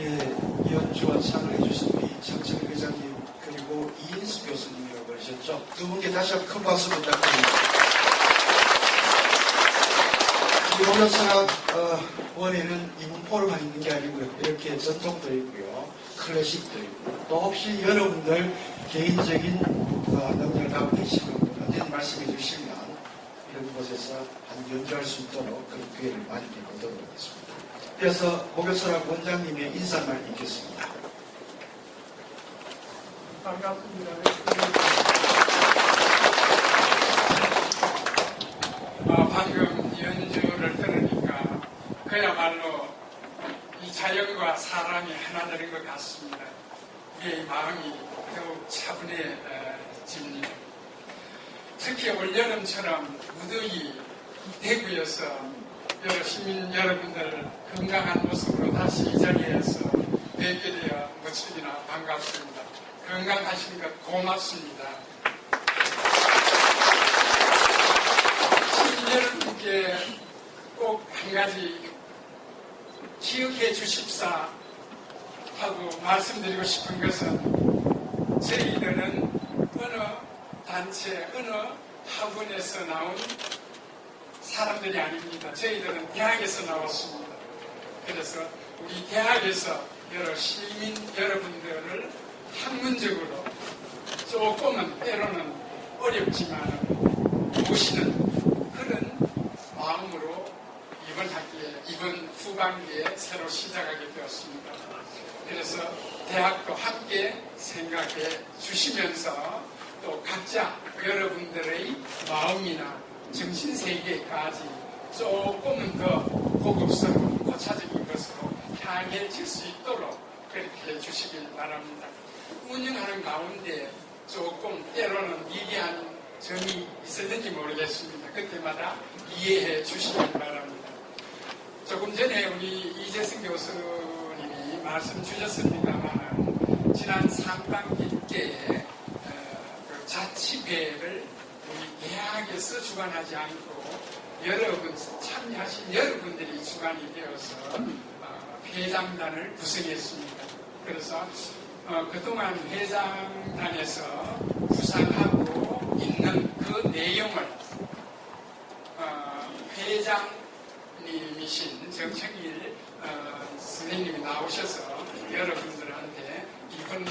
예, 연주와 창을 해주신 우리 장철 회장님 그리고 이인수 교수님이라고 그러셨죠. 두 분께 다시 한번 큰 박수 부탁드립니다. 우리 목요철학 원에는 이분포로만 있는 게 아니고요. 이렇게 전통도 있고요. 클래식도 있고 또 혹시 여러분들 개인적인 능력을 갖고 계시는 분 언제든 말씀해 주시면 이런 곳에서 한 연주할 수 있도록 그런 기회를 마련해 보도록 하겠습니다. 그래서 목요철학 원장님의 인사말 읽겠습니다. 반갑습니다. 방금 연주를 들으니까 그야말로 이 자연과 사람이 하나 되는 것 같습니다. 우리의 마음이 더욱 차분해집니다. 특히 올여름처럼 무더위 대구에서 여러 시민 여러분들 건강한 모습으로 다시 이 자리에서 뵙게 되어 무척이나 반갑습니다. 건강하신 것 고맙습니다. 시민 여러분께 꼭 한 가지 기억해 주십사 하고 말씀드리고 싶은 것은 저희들은 어느 단체, 어느 학원에서 나온 사람들이 아닙니다. 저희들은 대학에서 나왔습니다. 그래서 우리 대학에서 여러 시민 여러분들을 학문적으로 조금은 때로는 어렵지만 모시는 그런 마음으로 이번 학기에, 이번 후반기에 새로 시작하게 되었습니다. 그래서 대학도 함께 생각해 주시면서 또 각자 여러분들의 마음이나 정신세계까지 조금은 더 고급스러운 고차적인 것으로 향해질 수 있도록 그렇게 해주시길 바랍니다. 운영하는 가운데 조금 때로는 미비한 점이 있었는지 모르겠습니다. 그때마다 이해해 주시길 바랍니다. 조금 전에 우리 이재승 교수님이 말씀 주셨습니다만 지난 상반기 때에 자치회를 우리 대학에서 주관하지 않고 여러분 참여하신 여러분들이 주관이 되어서 회장단을 구성했습니다. 그래서 그동안 회장단에서 구상하고 있는 그 내용을 회장님이신 정청일 선생님이 나오셔서 여러분들한테 이번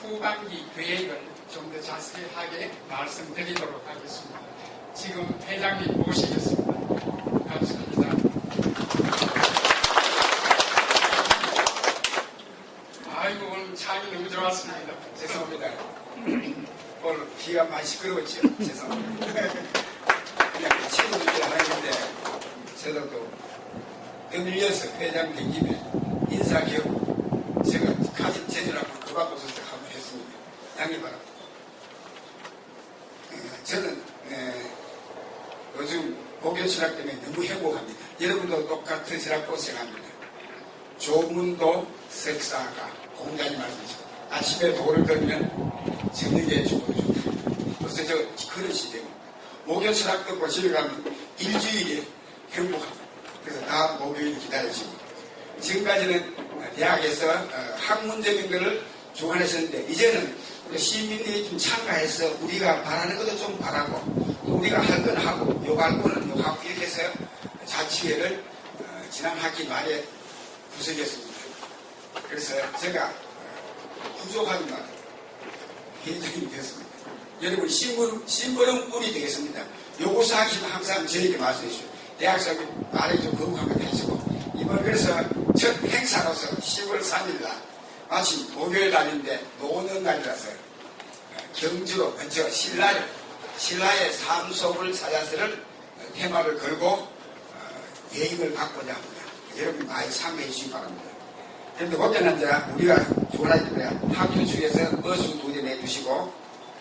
후반기 계획을 좀 더 자세하게 말씀드리도록 하겠습니다. 지금 회장님 모시겠습니다. 감사합니다. 아이고, 오늘 창이 너무 좋았습니다. 죄송합니다. 오늘 비가 많이 시끄러웠죠. 죄송합니다. 그냥 친구들끼리 하는데 저도 또 떠밀려서 회장 된 김에 인사 기업 제가 가진 재주라고 그 밖에 없어서 한번 했습니다. 양해 바랍니다. 저는 요즘 목요철학 때문에 너무 행복합니다. 여러분도 똑같으시라고 생각합니다. 조문도 석사가 공자님 말씀이죠. 아침에 도를 걸면 저녁에 죽어도 좋다. 그래서 저 그런 시대입니다. 목요철학 듣고 집에 가면 일주일에 행복합니다. 그래서 다 목요일 기다려지고 지금까지는 대학에서 학문적인 것을 주관하셨는데 이제는 시민들이 좀 참가해서 우리가 바라는 것도 좀 바라고 또 우리가 할 건 하고 요구할 거는 요구하고 이렇게 해서 자치회를 지난 학기 말에 구성했습니다. 그래서 제가 부족하지만 회장이 되었습니다. 여러분 심부름 꾼이 되겠습니다. 요구사항이시면 항상 저에게 말씀해 주시오. 대학생들 말에 좀 거부한 것 해주고 이번 그래서 첫 행사로서 10월 3일날 마침 목요일 날인데 노는 날이라서 경주로 근처 신라의 삶 속을 찾아서를 테마를 걸고 여행을 갖고자 합니다. 여러분 많이 참여해 주시기 바랍니다. 그런데 그때는 이제 우리가 좋아하기 때문에 학교 측에서 버스 2대 내주시고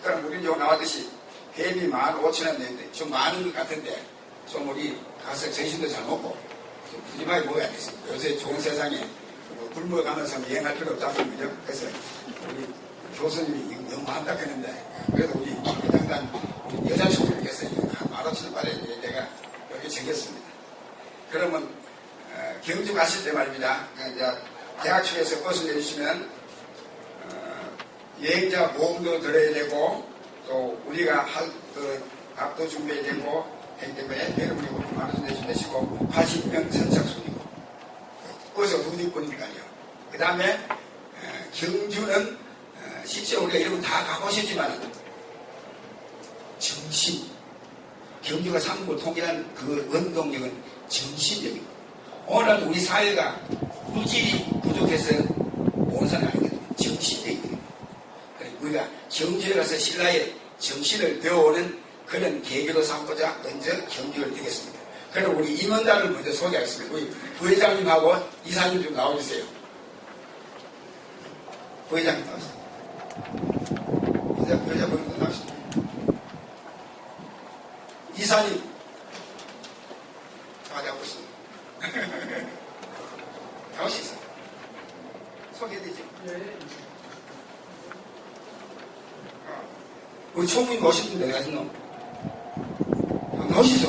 그럼 우리는 요 나왔듯이 회비 15,000원 내는데 좀 많은 것 같은데 좀 우리 가서 점심도 잘 먹고 좀 푸짐하게 먹어야 되겠습니다. 요새 좋은 세상에 굶어가면서 여행할 필요 없지 않습니까? 그래서 우리 교수님이 너무 한다 그러는데 그래도 우리 회장단 여자 친구들께서 15,000원 받아야 내가 여기 정했습니다. 그러면 경주 가실 때 말입니다. 이제 대학 측에서 버스 내주시면 여행자 보험도 들어야 되고 또 우리가 할 밥도 준비해야 되고 하기 때문에 여러분이 5만 원 내주시고 80명 선착순이고 버스 누구니까요. 그 다음에 경주는 실제 우리가 여러분 다 가보셨지만 정신, 경주가 삼국을 통일한 그 원동력은 정신력입니다. 오늘 우리 사회가 물질이 부족해서 온산이 아니거든요. 정신력입니다. 우리가 경주에 가서 신라의 정신을 배워오는 그런 계기로 삼고자 먼저 경주를 되겠습니다. 그럼 우리 임원단을 먼저 소개하겠습니다. 우리 부회장님하고 이사님 좀 나와주세요. 부회장님 나오세요. 부회장님 나오십니다. 이사님 나와주고 있습니다. 나오시죠. 소개해드리죠. 우리 총무님 오신 분들 어디 가셨노? 나오시죠.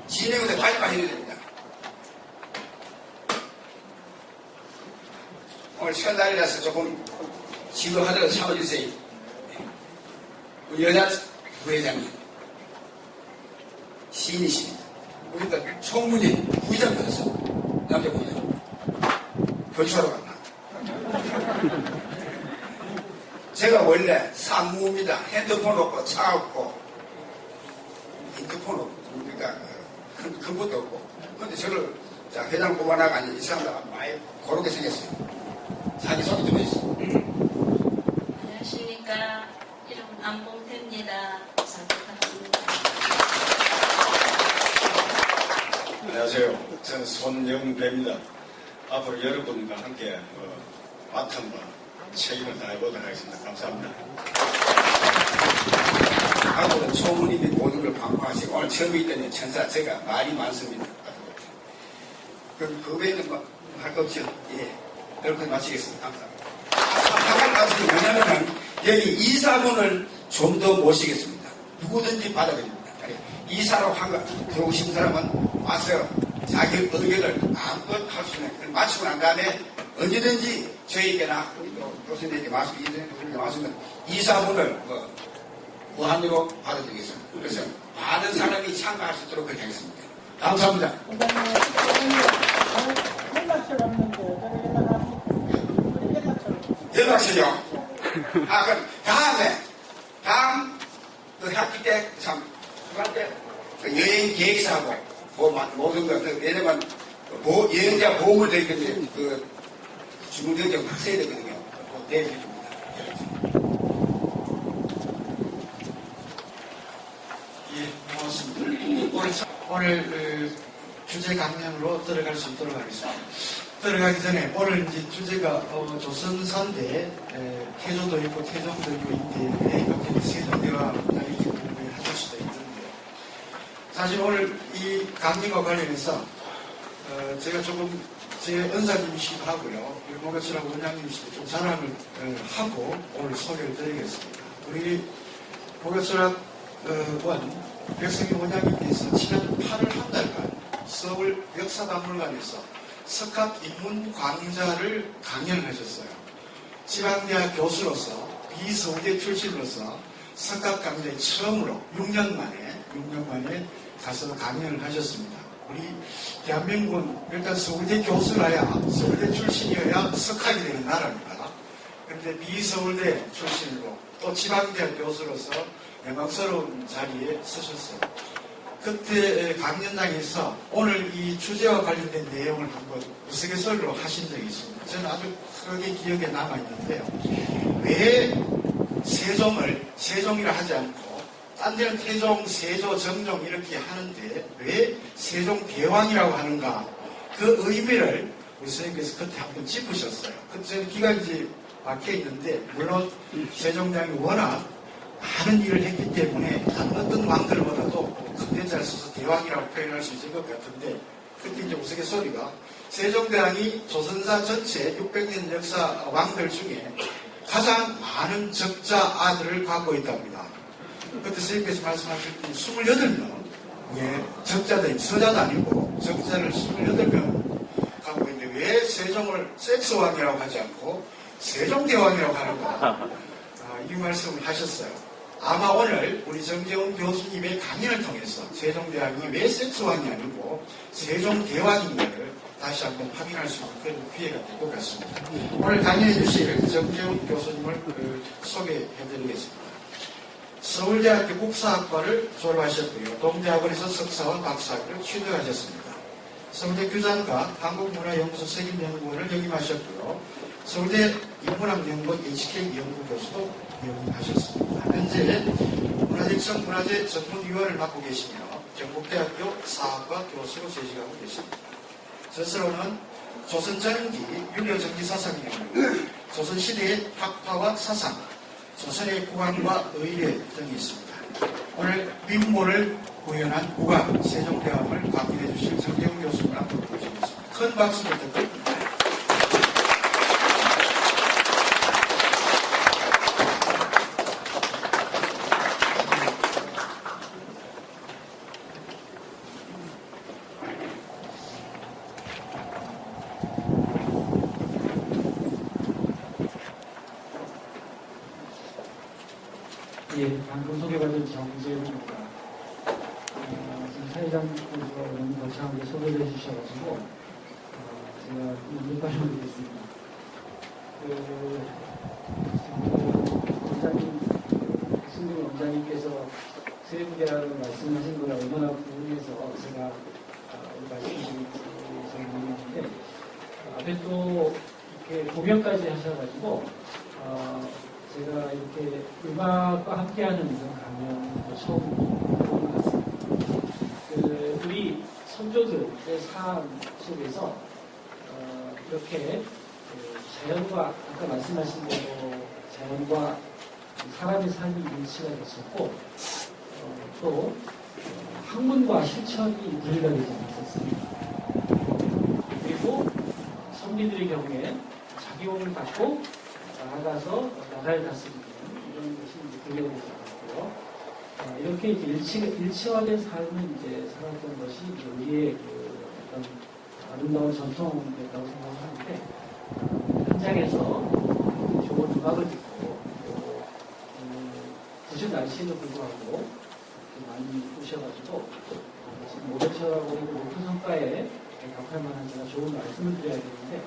진행을 빨리빨리 해야 됩니다. 오늘 첫날이라서 조금 지루하더라도 참아주세요. 우리 여자 부회장님 시인이십니다. 우리가 총무님 부회장 받았어. 남자 부회장 결투하러 갔나? 제가 원래 산무입니다. 핸드폰 없고 차 없고 핸드폰 없고 그러니까 큰 것도 없고. 그런데 저를 자 회장 뽑아나가 아니 이 사람들 많이 고르게 생겼어요. 자기 소개 좀 해주세요. 안녕하십니까. 이름 안봉태입니다. 잘 부탁드립니다. 안녕하세요. 저는 손영배입니다. 앞으로 여러분과 함께 바탕과 책임을 다해보도록 하겠습니다. 감사합니다. 앞으로 총무님이 모든 걸 방문하시고 오늘 처음이기 때문에 천사 제가 말이 많습니다. 그럼 그 외에는 뭐 할 거 없죠? 예. 여러분 마치겠습니다. 감사합니다. 한가지 말씀이 뭐냐면은 여기 이사분을 좀 더 모시겠습니다. 누구든지 받아들입니다. 이사로 들어오신 사람은 와서 자기 의견을 마음껏 할 수 있는 마치고 난 다음에 언제든지 저에게나 교수님에게 말씀면 이사분을 무한으로 받아들이겠습니다. 그래서 많은 사람이 참가할 수 있도록 그렇게 하겠습니다. 감사합니다. 연락처요? 그럼 다음 그 학기 때 참 그할 때 여행 계획서하고 모든 것 왜냐면 여행자 보험을 될 건데 그 주문경정 다 써야 되거든요. 내드립니다. 예, 고맙습니다. 오늘 주제 강연으로 들어갈 수 있도록 하겠습니다. 들어가기 전에 오늘 이제 주제가 조선사인데 태조도 있고 태종도 있고 있는데 갑자기 세종대왕 이렇게 하실 수도 있는데 사실 오늘 이 강연과 관련해서 제가 조금 제 은사님이시기도 하고요. 우리 목욕처럼 원장님이시기도 좀 자랑을 하고 오늘 소개를 드리겠습니다. 우리 목욕처럼 원 백성희 원장님께서 지난 8월 한 달간 서울 역사박물관에서 석학 입문 강좌를 강연을 하셨어요. 지방대학 교수로서 비서울대 출신으로서 석학 강좌에 처음으로 6년 만에 가서 강연을 하셨습니다. 우리 대한민국은 일단 서울대 교수라야 서울대 출신이어야 석학이 되는 나라입니다. 그런데 비서울대 출신으로 또 지방대학 교수로서 영광스러운 자리에 서셨어요. 그때 강연장에서 오늘 이 주제와 관련된 내용을 한번 우스갯소리로 하신 적이 있습니다. 저는 아주 크게 기억에 남아있는데요. 왜 세종을 세종이라 하지 않고 딴 데는 태종, 세조, 정종 이렇게 하는데 왜 세종대왕이라고 하는가 그 의미를 우리 선생님께서 그때 한번 짚으셨어요. 그때 기간이 막혀 있는데 물론 세종대왕이 워낙 많은 일을 했기 때문에 어떤 왕들보다도 큰 대자를 써서 대왕이라고 표현할 수 있을 것 같은데 그때 이제 우스갯소리가 세종대왕이 조선사 전체 600년 역사 왕들 중에 가장 많은 적자 아들을 갖고 있답니다. 그때 선생님께서 말씀하실 때 28명 적자들 서자도 아니고 적자를 28명 갖고 있는데 왜 세종을 섹스왕이라고 하지 않고 세종대왕이라고 하는가 이 말씀을 하셨어요. 아마 오늘 우리 정재훈 교수님의 강연을 통해서 세종대왕이 왜 섹스왕이 아니고 세종대왕인가를 다시 한번 확인할 수 있는 그런 기회가 될 것 같습니다. 오늘 강연해 주실 정재훈 교수님을 소개해드리겠습니다. 서울대학교 국사학과를 졸업하셨고요. 동대학원에서 석사와 박사학위를 취득하셨습니다. 서울대 규장과 한국문화연구소 책임연구원을 역임하셨고요. 서울대 인문학연구원 HK 연구교수도 역임하셨습니다. 현재 문화재청 문화재 전문위원을 맡고 계시며 경북대학교 사학과 교수로 재직하고 계십니다. 스스로는 조선전기 유려정치사상연구, 조선시대의 학파와 사상, 조선의 국왕과 의례 등이 있습니다. 오늘 민모를 구현한 국왕 세종대왕을 감독해 주실 정재훈 교수님 앞으로 모시겠습니다. 큰 박수 부탁드립니다. 예, 방금 소개받은 정재훈입니다. 지금 사회자님께서 너무 거창하게 소개를 해주셔가지고, 제가 눈발을 드리겠습니다. 승준 원장님께서 세부대학을 말씀하신 거라 얼마나 궁금해서 제가 말씀드리는데, 앞에 또 이렇게 공연까지 하셔가지고, 제가 이렇게 음악과 함께하는 이런 강연도 처음 해본 것 같습니다. 우리 선조들의 삶 속에서 이렇게 자연과 아까 말씀하신 대로 자연과 사람의 삶이 일치가 됐었고 또 학문과 실천이 분리가 되지 않았었습니다. 그리고 선비들의 경우에 자기 몸을 갖고 나아가서 나라를 다스리는 이런 것이 이제 되게 되지 않았고요. 이렇게 이제 일치화된 삶을 이제 살았던 것이 이제 우리의 어떤 아름다운 전통이었다고 생각하는데 현장에서 좋은 음악을 듣고 또 부진 날씨에도 불구하고 많이 오셔가지고 지금 500초라고 높은 성과에 격할 만한 제가 좋은 말씀을 드려야 되는데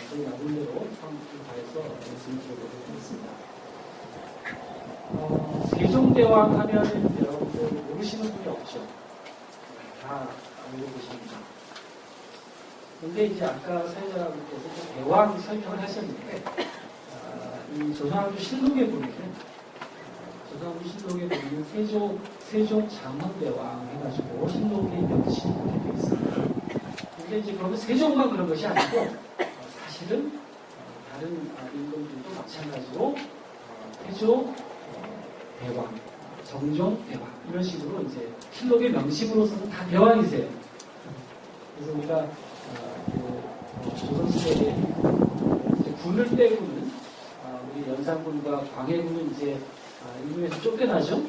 저희 나름대로 성공을 다해서 말씀을 드려보도록 하겠습니다. 세종대왕 하면은 여러분들 모르시는 분이 없죠. 다 알고 계십니다. 근데 이제 아까 사회자분께서 대왕 설명을 하셨는데 이 조선왕조 실록에 보면은 조선왕조 실록에 보면 세종 장헌대왕 해가지고 실록에 명칭이 이렇게 되어 있습니다. 근데 이제 그러면 세종만 그런 것이 아니고 사실은 다른 임금들도 마찬가지로 태조 대왕, 정종 대왕 이런 식으로 이제 실록의 명칭으로서는 다 대왕이세요. 그래서 우리가 조선시대에 군을 빼고는 우리 연산군과 광해군은 이제 임금에서 쫓겨나죠.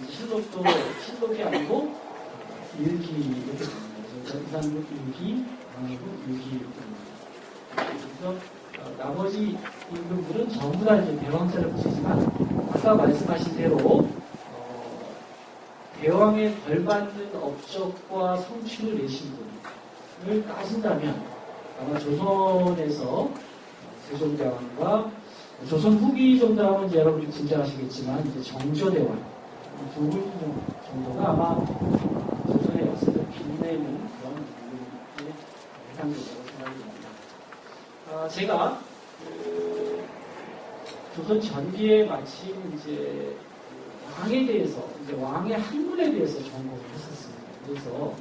그래서 이제 실록이 아니고 일기 이렇게 됩니다. 연산군 일기, 광해군 일기 이렇게 됩니다. 그래서 나머지 임금들은 전부 다 이제 대왕자를 붙이지만 아까 말씀하신 대로 대왕에 벌받는 업적과 성취를 내신 분을 따진다면 아마 조선에서 세종대왕과 조선 후기 정도라면 이제 여러분이 짐작하시겠지만 이제 정조대왕 두 분 정도가 아마 조선의 역사를 빛내는 그런 분들의 해당된다고 생각이 듭니다. 제가 조선 전기에 마침 이제 왕에 대해서 이제 왕의 학문에 대해서 전공을 했었습니다. 그래서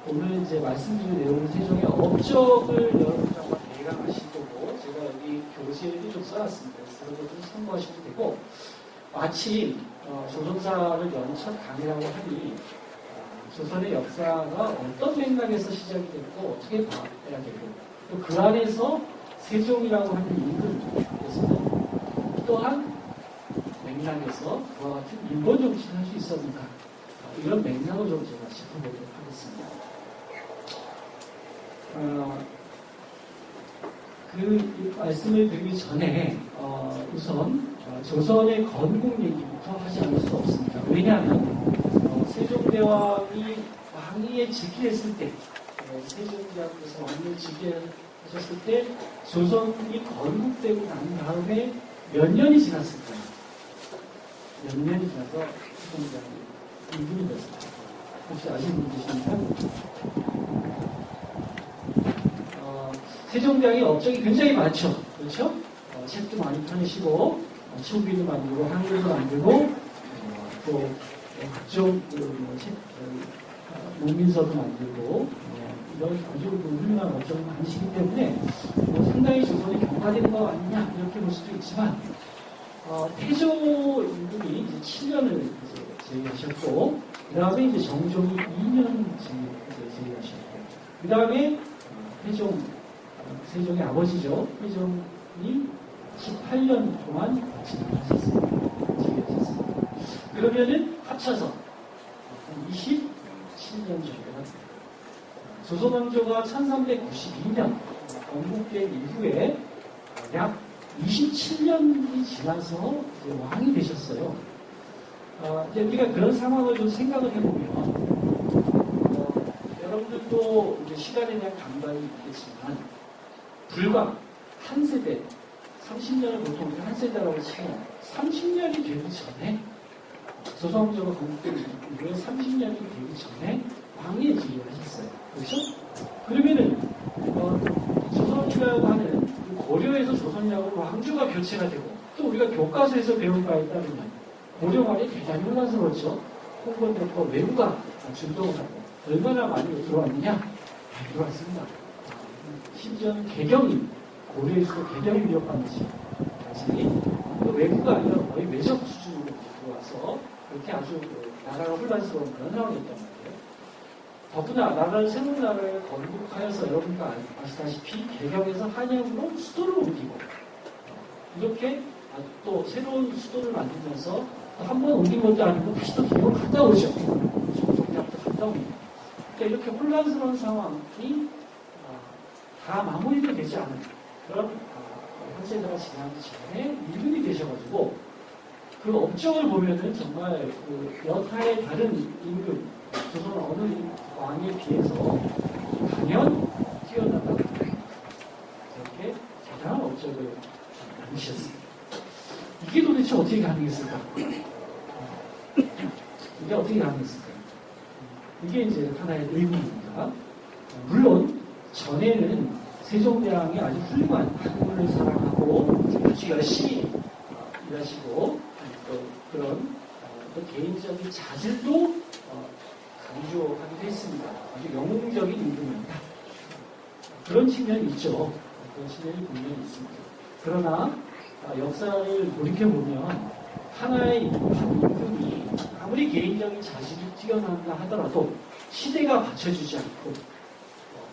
오늘 이제 말씀드린 내용은 세종의 업적을 여러분이 아마 대강 아실 거고 제가 여기 교재를 좀 써놨습니다. 그래서 좀 참고하시면 되고 마침 조선사를 연첫 강의라고 하니 조선의 역사가 어떤 맥락에서 시작이 됐고 어떻게 봐야 되고 또 그 안에서 세종이라고 하는 인물에서는 또한 맥락에서 그와 같은 인본 정치를 할 수 있었는가 이런 맥락을 좀 제가 짚어보도록 하겠습니다. 그 말씀을 드리기 전에 우선 조선의 건국 얘기부터 하지 않을 수 없습니다. 왜냐하면 세종대왕이 왕위에 즉위했을 때 세종대왕께서 왕위에 즉위하셨을 때 조선이 건국되고 난 다음에 몇 년이 지났을까요? 몇 년이 지나서 세종대왕이 이분이 됐을까요? 혹시 아시는 분 계십니까? 세종대왕이 업적이 굉장히 많죠. 그렇죠? 책도 많이 펴내시고 치우기도 만들고 한글도 만들고 또 각종 농민서도 만들고 이런 아주 훌륭한 업적을 많으시기 때문에 상당히 조선이 경과된 거 아니냐 이렇게 볼 수도 있지만 태조 임금이 이제 7년을 이제 재위하셨고 그 다음에 이제 정종이 2년 재위하셨고 그 다음에 세종의 아버지죠. 세종이 18년 동안 진행하셨습니다. 그러면은 합쳐서 27년 정도가 됩니다. 조선왕조가 1392년 건국된 이후에 약 27년이 지나서 이제 왕이 되셨어요. 이제 우리가 그런 상황을 좀 생각을 해보면 여러분들도 이제 시간에 대한 감각이 있겠지만 불과 한 세대 30년을 보통 한 세대라고 치면 30년이 되기 전에 조선왕조가 건국된 이후에 30년이 되기 전에 왕위에 즉위하셨어요. 그렇죠? 그러면은 조선이라고 하는 고려에서 조선이라고 왕조가 교체가 되고 또 우리가 교과서에서 배운 바에 따르면 고려 말이 대단히 혼란스러웠죠. 홍건대포 외구가 준동을 하고 얼마나 많이 들어왔느냐? 다 들어왔습니다. 심지어는 개경이 고려에서 개경이 위협받는지 외구가 아니라 거의 외적 수준으로 들어와서 그렇게 아주 나라가 혼란스러운 그런 상황이었단 말이에요. 더구나 나라를 새로운 나라를 건국하여서 여러분과 아시다시피 개경에서 한양으로 수도를 옮기고 이렇게 또 새로운 수도를 만들면서 한 번 옮긴 것도 아니고 다시 또 개경을 갔다 오죠. 종족대학도 갔다 옵니다. 그러니까 이렇게 혼란스러운 상황이 다 마무리도 되지 않은 그런 한 세대가 지나기 전에 임금이 되셔가지고 그 업적을 보면은 정말 그 여타의 다른 임금 조선 어느 왕에 비해서 단연 뛰어나다 이렇게 대단한 업적을 남기셨습니다. 이게 도대체 어떻게 가능했을까? 이게 어떻게 가능했을까? 이게 이제 하나의 의문입니다. 물론 전에는 세종대왕이 아주 훌륭한 학문을 사랑하고 아주 열심히 일하시고 또 그런 또 개인적인 자질도 강조하기도 했습니다. 아주 영웅적인 임금입니다. 그런 측면이 있죠. 그런 측면이 분명히 있습니다. 그러나 역사를 돌이켜보면 하나의 임금이 아무리 개인적인 자질이 뛰어난다 하더라도 시대가 받쳐주지 않고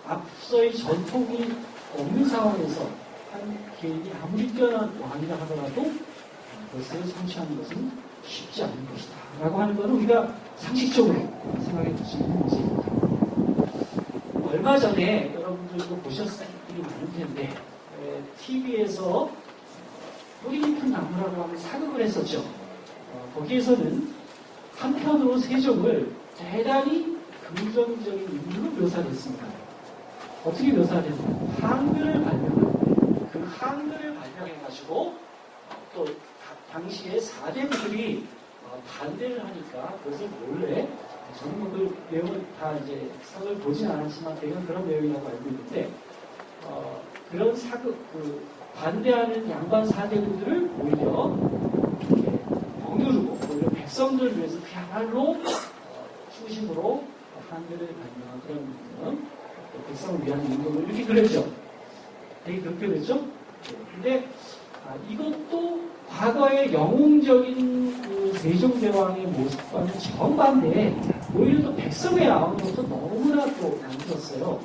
앞서의 전통이 없는 상황에서 한 개인이 아무리 뛰어난 왕이라 하더라도 그것을 성취하는 것은 쉽지 않은 것이다 라고 하는 것은 우리가 상식적으로 생각해 볼 수 있는 문제입니다. 얼마 전에 여러분들도 보셨을 분이 많을 텐데 TV에서 뿌리 깊은 나무라고 하는 사극을 했었죠. 거기에서는 한편으로 세종을 대단히 긍정적인 인물로 묘사를 했습니다. 어떻게 묘사를 했나요? 한글을 발명한 그 한글을 발명해가지고 또 당시에 4대부들이 반대를 하니까 그것을 몰래 저는 그 내용을 다 이제 사극을 보진 않았지만 대강 그런 내용이라고 알고 있는데 그런 사극 반대하는 양반 4대부들을 오히려 이렇게 억누르고 오히려 백성들을 위해서 그야말로 중심으로 한글을 발명한 그런 백성을 위한 임금을 이렇게 그렸죠. 되게 그렇게 그랬죠. 근데 이것도 과거의 영웅적인 그 세종대왕의 모습과는 정반대에 오히려 또 백성의 아우로서 너무나 또 남겼어요.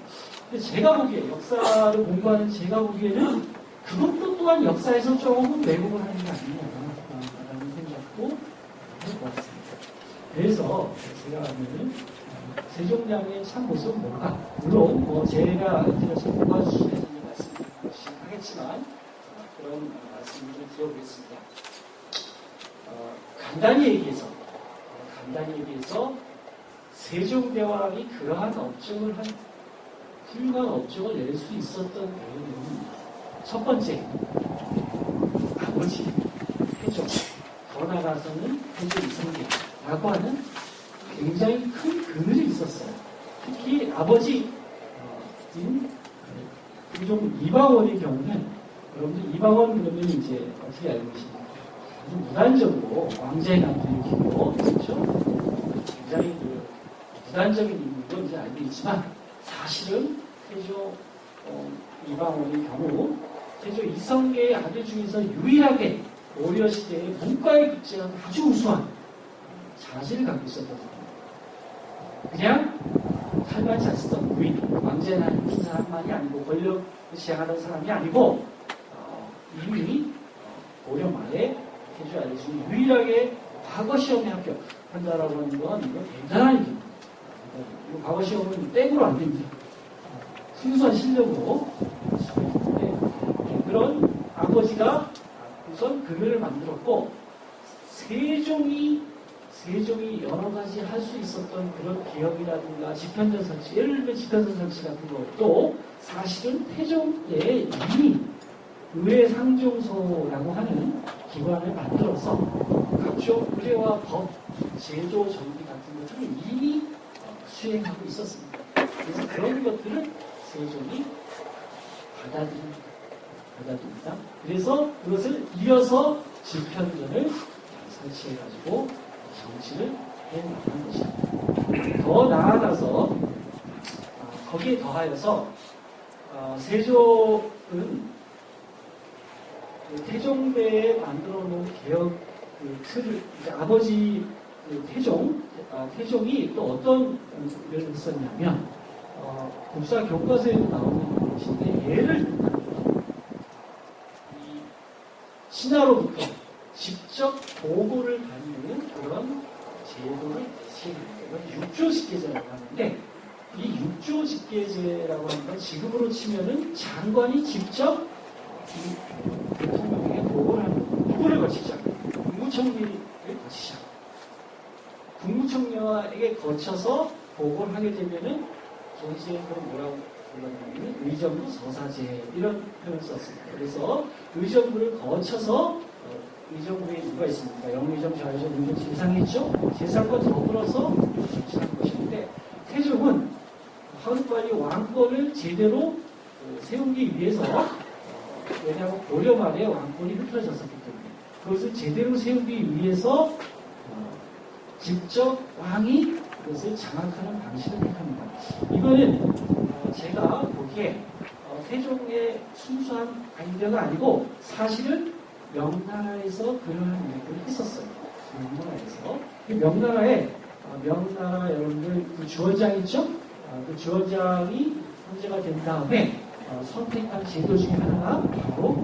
근데 제가 보기에 역사를 공부하는 제가 보기에는 그것도 또한 역사에서 조금 왜곡을 하는 게 아니냐라는 생각도 해보았습니다. 그래서 제가 하면은 세종대왕의 참 모습은 뭔가 물론 제가 전문가 수준에서 말씀을 하겠지만 했지만 그런 말씀을 좀 드려보겠습니다. 간단히 얘기해서 세종대왕이 그러한 업적을 훌륭한 업적을 낼 수 있었던 배경은 첫 번째, 아버지 태종, 더 나아가서는 태종 이성계라고 하는 굉장히 큰 그늘이 있었어요. 특히 아버지인 태종 이방원의 경우는 여러분들 이방원 그러면 이제 어떻게 알고 계십니까? 아주 무단적으로 왕자의 남편을 키고 그렇죠? 굉장히 무단적인 인물도 이제 알고 있지만 사실은 태조 이방원의 경우 태조 이성계의 아들 중에서 유일하게 고려시대의 문과에 급제한 아주 우수한 자질을 갖고 있었던 사람. 그냥 살만 잘 쓰던 무인, 왕자의 남편 사람만이 아니고 권력을 지향하던 사람이 아니고 이미 고려 말에 태조 아들 중에 유일하게 과거 시험에 합격한다라고 하는 건 이거 대단한 일입니다. 과거 시험은 땡으로 안 됩니다. 순수한 실력으로 그런 아버지가 우선 그늘을 만들었고 세종이 여러 가지 할 수 있었던 그런 개혁이라든가 집현전 설치, 예를 들면 집현전 설치 같은 것도 사실은 태종에 이미 의회상정소라고 하는 기관을 만들어서 각종 의례와 법, 제도 정비 같은 것들을 이미 수행하고 있었습니다. 그래서 그런 것들은 세종이 받아들입니다. 그래서 그것을 이어서 집현전을 설치해가지고 정치를 해나가는 것입니다. 더 나아가서 거기에 더하여서 세종은 태종대에 만들어 놓은 개혁 틀을 아버지 태종이 또 어떤 일을 했었냐면 국사 교과서에도 나오는 것인데 예를 들면 신하로부터 직접 보고를 받는 그런 제도를 시행합니다. 육조직계제라고 하는데 이 육조직계제라고 하는 건 지금으로 치면은 장관이 직접 대통령에게 보고를 하는 누구를 거치자 국무총리를 거치자 국무총리에게 거쳐서 보고를 하게 되면은 조시에 그럼 뭐라고 불렀냐면 의정부 서사제 이런 표현을 썼습니다. 그래서 의정부를 거쳐서 의정부에 누가 있습니까? 영의정, 좌의정, 의정, 재상이 있죠? 재상과 더불어서 정치하는 것인데 태종은 하루빨리 왕권을 제대로 세우기 위해서 왜냐하면 고려 말에 왕권이 흐트러졌었기 때문에 그것을 제대로 세우기 위해서 직접 왕이 그것을 장악하는 방식을 택합니다. 이거는 제가 보기에 세종의 순수한 아이디어가 아니고 사실은 명나라에서 그러한 일들을 했었어요. 명나라에서. 명나라 여러분들 그 주원장 있죠? 그 주원장이 황제가 된 다음에 선택한 제도 중에 하나가 바로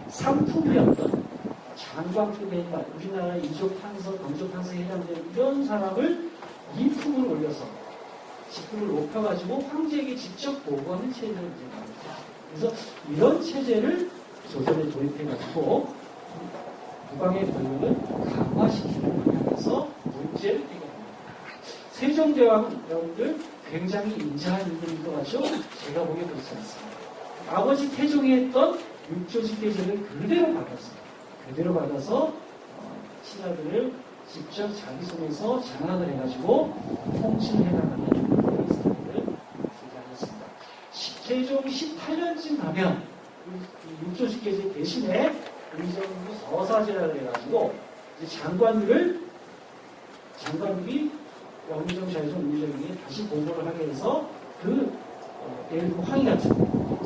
상품이었던 장관급의 우리나라 이족판서, 경조판서에 해당되는 이런 사람을 인품을 올려서 직급을 높여가지고 황제에게 직접 보고하는 체제를 이제 나옵니다. 그래서 이런 체제를 조선에 도입해가지고 국왕의 권력을 강화시키는 방향에서 문제를 해결합니다. 세종대왕은 여러분들 굉장히 인자한 인물인 것 같죠? 제가 보기에 그렇지 않습니다. 아버지 태종이 했던 육조직계제를 그대로 받았습니다. 그대로 받아서 신하들을 직접 자기 손에서 장악을 해가지고 통치를 해나가는 그런 사람들을 제기하였습니다. 세종 18년쯤 가면 육조직계제 대신에 의정부 서사제라고 해가지고 장관들이 영의정, 좌의정, 의정에게 다시 보고를 하게 해서 예를 들면 황희 같은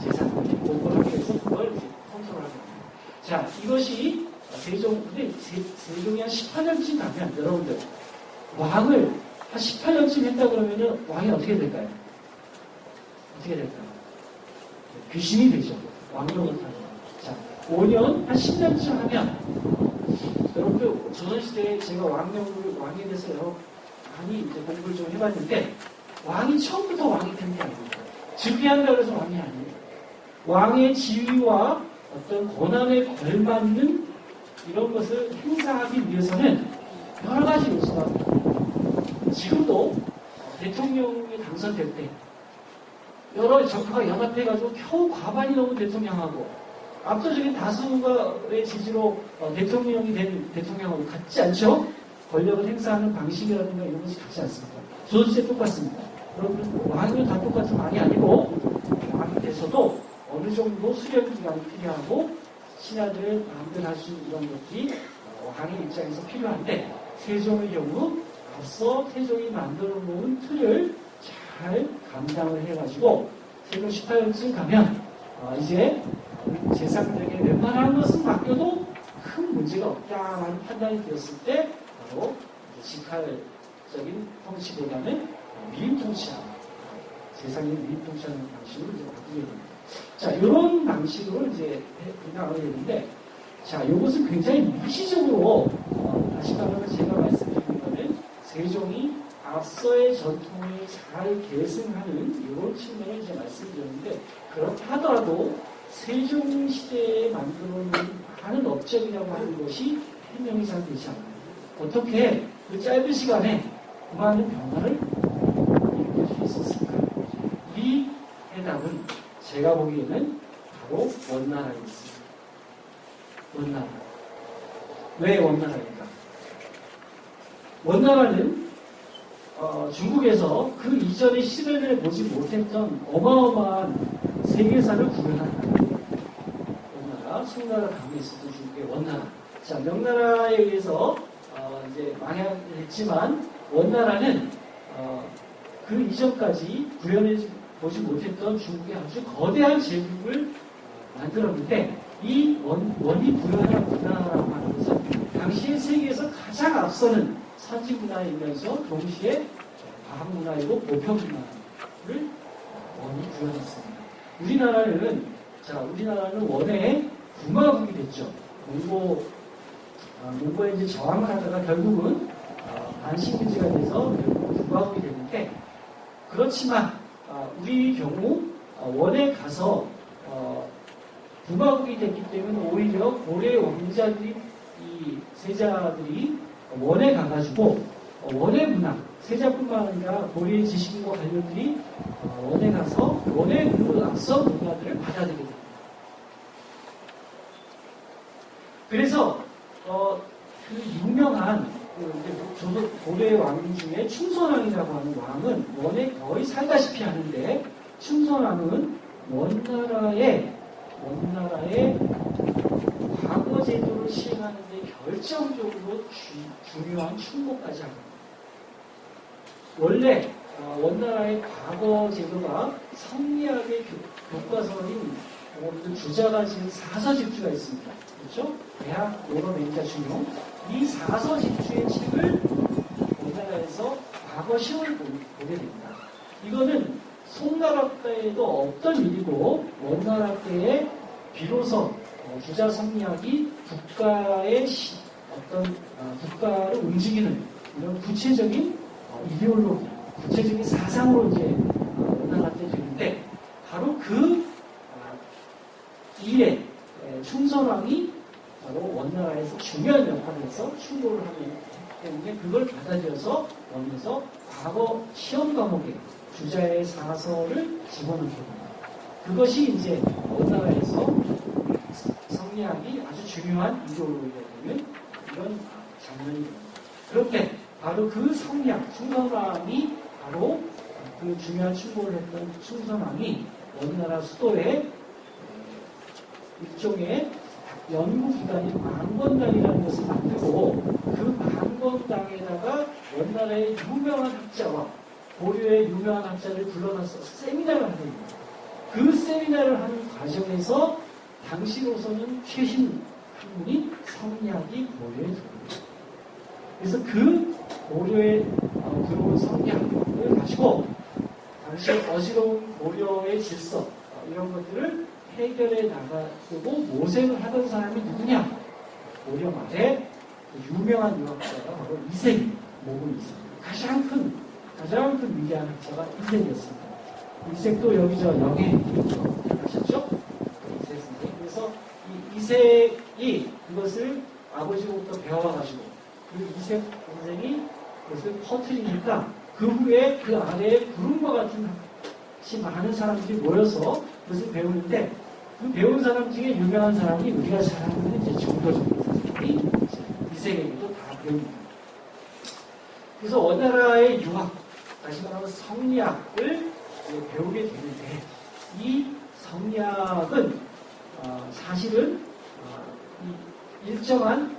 재산을 보고를 하게 해서 그걸 이제 컨트롤하게 됩니다. 자, 이것이 세종이 한 18년쯤 가면 여러분들 왕을 한 18년쯤 했다 그러면은 왕이 어떻게 될까요? 어떻게 될까요? 귀신이 되죠. 왕으로 못하는. 자, 5년, 한 10년쯤 하면 여러분들 조선시대에 제가 왕에 대해서 많이 이제 공부를 좀 해봤는데 왕이 처음부터 왕이 되는 게 아닙니다. 즉위한다고 해서 왕이 아니에요. 왕의 지위와 어떤 권한에 걸맞는 이런 것을 행사하기 위해서는 여러 가지 요소가 있습니다. 지금도 대통령이 당선될 때 여러 정파가 연합해가지고 겨우 과반이 넘은 대통령하고 압도적인 다수의 지지로 대통령이 된 대통령하고 같지 않죠? 권력을 행사하는 방식이라든가 이런 것이 같지 않습니다. 조선시대 똑같습니다. 여러분 왕은 다 똑같은 왕이 아니고 왕이 돼서도 어느 정도 수련 기간이 필요하고 신하들의 마음대로 할 수 있는 이런 것들이 왕의 입장에서 필요한데 세종의 경우 앞서 세종이 만들어 놓은 틀을 잘 감당을 해가지고 세종 18년쯤 가면 이제 재상들에게 웬만한 것은 맡겨도 큰 문제가 없다라는 판단이 되었을 때 바로 직할적인 통치보다는 미임 통치하는 세상의 미임 통치하는 방식으로 이제 바꾸게 됩니다. 자, 이런 방식으로 이제 나가게 되는데, 자, 이것은 굉장히 미시적으로 다시 말하면 제가 말씀드린 거는 세종이 앞서의 전통을 잘 계승하는 이런 측면을 이제 말씀드렸는데, 그렇다 하더라도 세종 시대에 만들어 놓은 많은 업적이라고 하는 것이 해명이 잘 되지 않아요. 어떻게 그 짧은 시간에 그 많은 변화를 일으킬 수 있었을까? 이 해답은 제가 보기에는 바로 원나라에 있습니다. 원나라. 왜 원나라일까? 원나라는 중국에서 그 이전의 시대를 보지 못했던 어마어마한 세계사를 구현한 나라. 원나라, 송나라 강에 있었던 중국의 원나라. 자, 명나라에 의해서 이제 망했지만 원나라는 그 이전까지 구현해 보지 못했던 중국의 아주 거대한 제국을 만들었는데 이 원이 구현한 문화라고 하는 것은 당시의 세계에서 가장 앞서는 선진 문화이면서 동시에 과학 문화이고 보편 문화를 원이 구현했습니다. 우리나라는 원의 군마국이 됐죠. 몽고에 이제 저항을 하다가 결국은 반식민지가 돼서 결국 군마국이 됐는데 그렇지만 우리 경우 원에 가서 군마국이 됐기 때문에 오히려 고려 왕자들이 이 세자들이 원에 가가지고 원의 문화 세자뿐만 아니라 고려의 지식인과 관료들이 원에 가서 원의 그 앞선 문화들을 받아들이게 됩니다. 그래서 그 유명한 고려의 왕 중에 충선왕이라고 하는 왕은 원에 거의 살다시피 하는데 충선왕은 원나라의 과거 제도를 시행하는 데 결정적으로 중요한 충고까지 합니다. 원래 원나라의 과거 제도가 성리학의 교과서인 주자가 지금 4서집주가 있습니다. 그렇죠? 대학 여러 맹자 중용 이 4서집주의 책을 우리나라에서 과거 시험을 보게 됩니다. 이거는 송나라 때에도 없던 일이고 원나라 때에 비로소 주자 성리학이 국가의 국가를 움직이는 이런 구체적인 이데올로기, 구체적인 사상으로 이제 원나라 때 되는데 바로 그 이에 충선왕이 바로 원나라에서 중요한 역할을 해서 충고를 하기 때문에 그걸 받아들여서 원에서 과거 시험 과목에 주자의 사서를 집어넣게 됩니다. 그것이 이제 원나라에서 성리학이 아주 중요한 이데올로기가 되는 이런 장면이 됩니다. 그렇게 바로 그 성리학, 충선왕이 바로 그 중요한 충고를 했던 충선왕이 원나라 수도에 일종의 연구기관인 만권당이라는 것을 만들고 그 만권당에다가 원나라의 유명한 학자와 고려의 유명한 학자를 불러놔서 세미나를 하는 겁니다. 그 세미나를 하는 과정에서 당시로서는 최신 학문이 성리학이 고려에 들어옵니다. 그래서 그 고려에 들어온 성리학을 가지고 당시에 어지러운 고려의 질서 이런 것들을 해결해 나가고 모색을 하던 사람이 누구냐? 고려 말에 유명한 유학자가 바로 이색입니다. 모군 이색. 가장 큰 위대한 학자가 이색이었습니다. 이색도 여기저 영해 아셨죠? 이색이 그것을 아버지로부터 배워가지고 그 이색 동생이 그것을 퍼뜨리니까 그 후에 그 아래에 구름과 같은 많은 사람들이 모여서 그것을 배우는데 그 배운 사람 중에 유명한 사람이 우리가 잘 아는 이제 정도전 선생님이 이색에게도 다 배웁니다. 그래서 원나라의 유학, 다시 말하면 성리학을 배우게 되는데 이 성리학은 사실은 일정한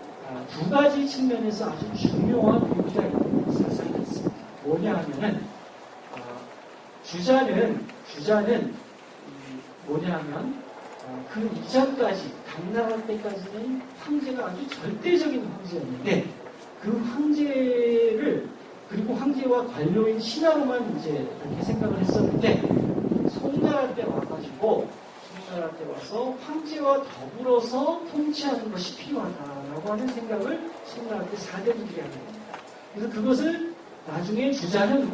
두 가지 측면에서 아주 중요한 의미가 있는 사상이 있습니다. 뭐냐 하면은 주자는 뭐냐 하면 그 이전까지 당나라 때까지는 황제가 아주 절대적인 황제였는데 그 황제를 그리고 황제와 관료인 신하로만 이제 그렇게 생각을 했었는데 송나라 때 와가지고 송나라 때 와서 황제와 더불어서 통치하는 것이 필요하다라고 하는 생각을 송나라 때 사대부들이 하게 됩니다. 그래서 그것을 나중에 주자는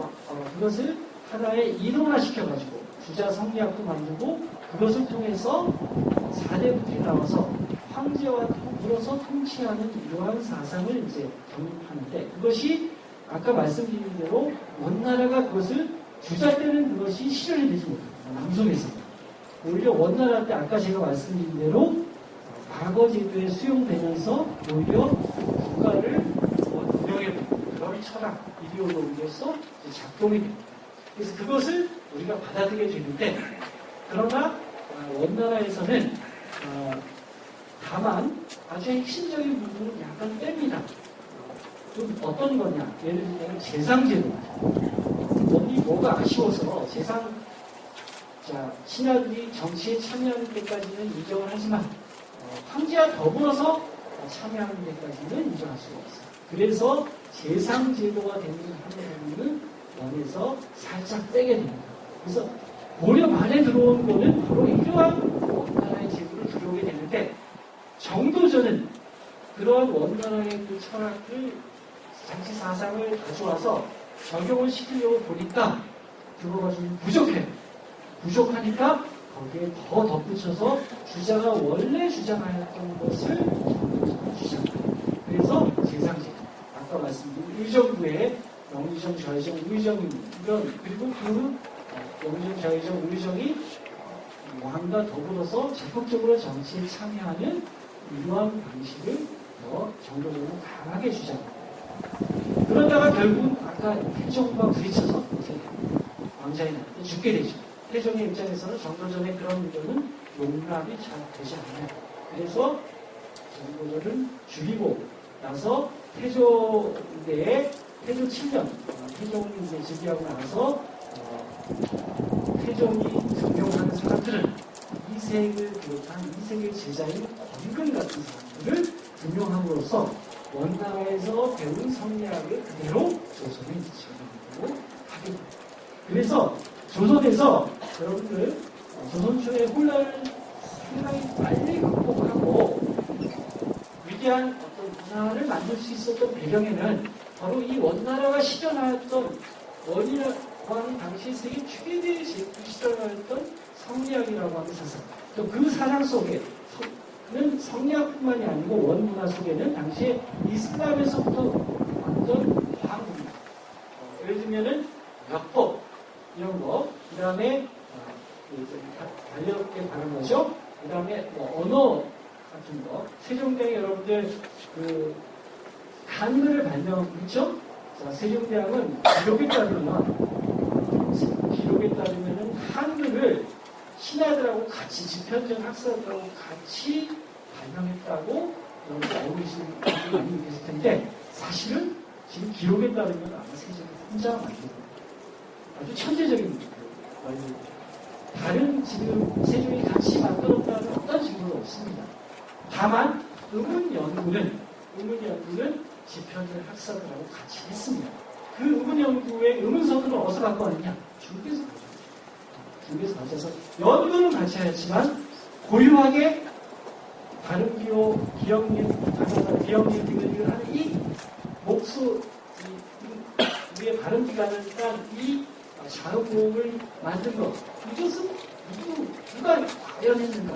그것을 하나의 이론화시켜가지고 주자 성리학도 만들고 그것을 통해서 사대부들이 나와서 황제와 더불어서 통치하는 이러한 사상을 이제 정립하는데 그것이 아까 말씀드린 대로 원나라가 그것을 주자 때는 그것이 실현되지 못합니다. 남송에서 오히려 원나라 때 아까 제가 말씀드린 대로 과거 제도에 수용되면서 오히려 국가를 운영해보는 그런 철학, 이데올로기로서 작동이 됩니다. 그래서 그것을 우리가 받아들이게 되는데 그러나 원나라에서는 다만 아주 핵심적인 부분은 약간 뺍니다. 좀 어떤 거냐? 예를 들면 재상제도. 뭐가 아쉬워서 신하들이 정치에 참여하는 데까지는 인정을 하지만 황제와 더불어서 참여하는 데까지는 인정할 수가 없어요. 그래서 재상제도가 되는 한 부분은 원에서 살짝 빼게 됩니다. 그래서 고려 말에 들어온 거는 바로 이러한 원나라의 제도를 들어오게 되는데 정도전은 그러한 원나라의 그 철학을 정치 사상을 가져와서 적용을 시키려고 보니까 그거가 좀 부족해요. 부족하니까 거기에 더 덧붙여서 주자가 원래 주장하였던 것을 주장해요. 그래서 재상제도. 아까 말씀드린 의정부의 영의정, 좌의정, 우의정 이런 그리고 그 영의정, 좌의정, 우의정이 왕과 더불어서 적극적으로 정치에 참여하는 이러한 방식을 더 정도적으로 강하게 주장합니다. 그러다가 결국 아까 태종과 부딪혀서 왕자의 날에 죽게 되죠. 태종의 입장에서는 정도전의 그런 의도는 용납이 잘 되지 않아요. 그래서 정도전을 죽이고 나서 태조대에 태조 7년 태종이 이제 즉위하고 나서 태종이 등용하는 사람들은 이색을 비롯한 이색의 제자인 권근 같은 사람들을 등용함으로써 원나라에서 배운 성리학을 그대로 조선에 적용하고 하게 됩니다. 그래서 조선에서 여러분들 조선 초의 혼란을 상당히 빨리 극복하고 위대한 어떤 문화를 만들 수 있었던 배경에는 바로 이 원나라가 실현하였던 원이라고 당시 세계 최대의 실현하였던 성리학이라고 하는 사상. 또 그 사상 속에는 성리학뿐만이 아니고 원문화 속에는 당시에 이슬람에서부터 완전 과학문화. 예를 들면은 역법 이런 거, 그 다음에 달렵게 바른 거죠. 그 다음에 언어 같은 거. 세종대왕 여러분들 그 한글을 발명했죠. 자, 세종대왕은 기록에 따르면 한글을 신하들하고 같이 집현전 학사들하고 같이 발명했다고 여러분들 알고 계시는 분들이 많이 계실 텐데 사실은 지금 기록에 따르면 아마 세종이 혼자 만들고 아주 천재적인 원리. 다른 지금 세종이 같이 만들었다는 어떤 증거도 없습니다. 다만 음은 연구는 집현전 학사들하고 같이 했습니다. 그 음은 연구의 음은서들은 어디서 갖고 왔느냐? 중국에서 가져서 연구는 같이 하였지만 고유하게 발음기호, 기억력 등을 하는 이 목소 위에 발음 기관을 딴 이 자음호흡을 만든 것 이것은 누가 과연 했는가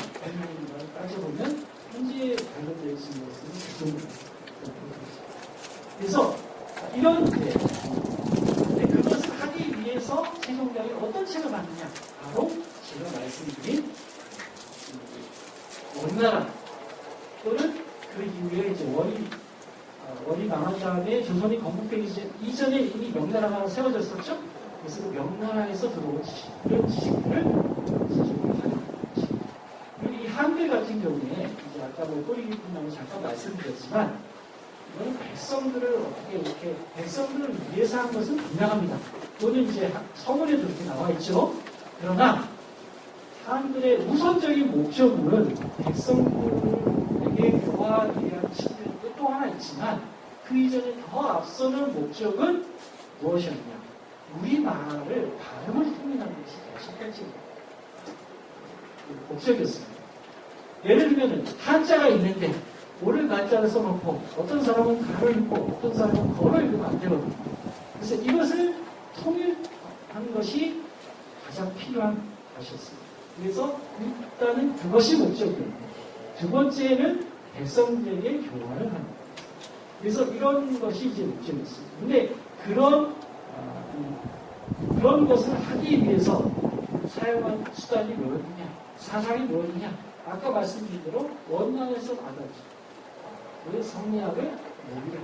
따져보면 현재 관련되어 있는 것은 그 정도입니다. 그래서 이런 그것을 하기 위해서 세종대왕이 어떤 책을 만드냐? 바로 제가 말씀드린 원나라 또는 그 이후에 이제 원이 망한 다음에 조선이 건국되기 이전에 이미 명나라가 세워졌었죠. 그래서 그 명나라에서 들어온 이런 지식들을 세종이 하는 것입니다. 그리고 이 한글 같은 경우에 이제 아까 꼬리 깊은 나무 잠깐 말씀드렸지만 이거는 백성들을 어떻게 이렇게 백성들을 위해서 한 것은 분명합니다. 또는 이제 서문에도 이렇게 나와 있죠. 그러나 한글의 우선적인 목적은 백성들에게 교화하기 위한 측면도 또 하나 있지만 그 이전에 더 앞서는 목적은 무엇이었냐? 우리말을 발음을 통일하는 것이 더 첫 번째 목적이었습니다. 예를 들면 한자가 있는데 오를 간자를 써놓고 어떤 사람은 가를 읽고 어떤 사람은 거를 읽으면 안 되거든요. 그래서 이것을 통일하는 것이 가장 필요한 것이었습니다. 그래서 일단은 그것이 목적이었고 두 번째는 백성들에게 교화를 하는 것. 그래서 이런 것이 이제 목적이었습니다. 근데 그런 것을 하기 위해서 사용한 수단이 뭐였느냐, 사상이 뭐였느냐, 아까 말씀드린 대로 원난에서 받았죠. 그 성리학을 모의를 합니다.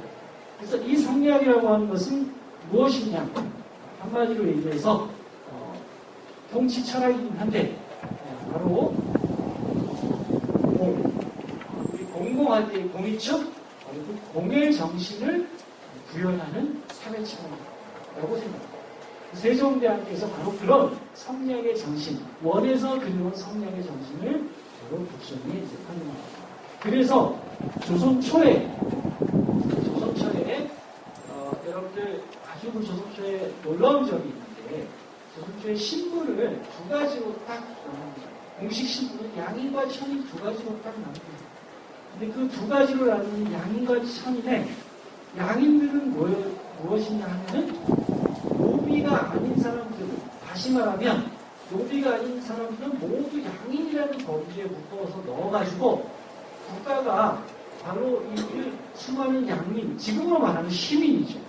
그래서 이 성리학이라고 하는 것은 무엇이냐, 한마디로 얘기해서 통치 철학이긴 한데 바로 공공할 때의 공이죠. 그 공의 정신을 구현하는 사회 철학이라고 생각합니다. 세종대왕께서 바로 그런 성리학의 정신, 원에서 그려온 성리학의 정신을 바로 독서에 이제 활용합니다. 그래서 조선 초에 여러분들 아주 조선 초에 놀라운 점이 있는데 조선 초에 신문을 두 가지로 딱 나눕니다. 공식 신문은 양인과 천인 두 가지로 딱 나눕니다. 근데 그 두 가지로 나누는 양인과 천인에 양인들은 무엇이냐 하면은 노비가 아닌 사람들, 다시 말하면 노비가 아닌 사람들은 모두 양인이라는 범주에 묶어서 넣어가지고 국가가 바로 이 수많은 양민, 지금으로 말하면 시민이죠.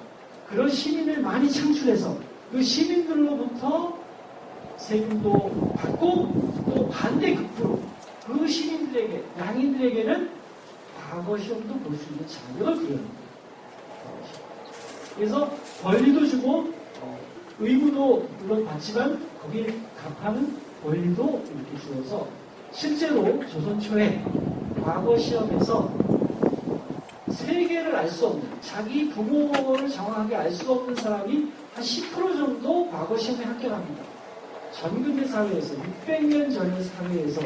그런 시민을 많이 창출해서 그 시민들로부터 세금도 받고 또 반대급부로 그 시민들에게, 양인들에게는 과거 시험도 볼 수 있는 자격을 부여합니다. 그래서 권리도 주고 의무도 물론 받지만 거기에 갑하는 권리도 이렇게 주어서 실제로 조선 초에 과거 시험에서 세계를 알 수 없는, 자기 부모를 정확하게 알 수 없는 사람이 한 10% 정도 과거 시험에 합격합니다. 전근대 사회에서 600년 전의 사회에서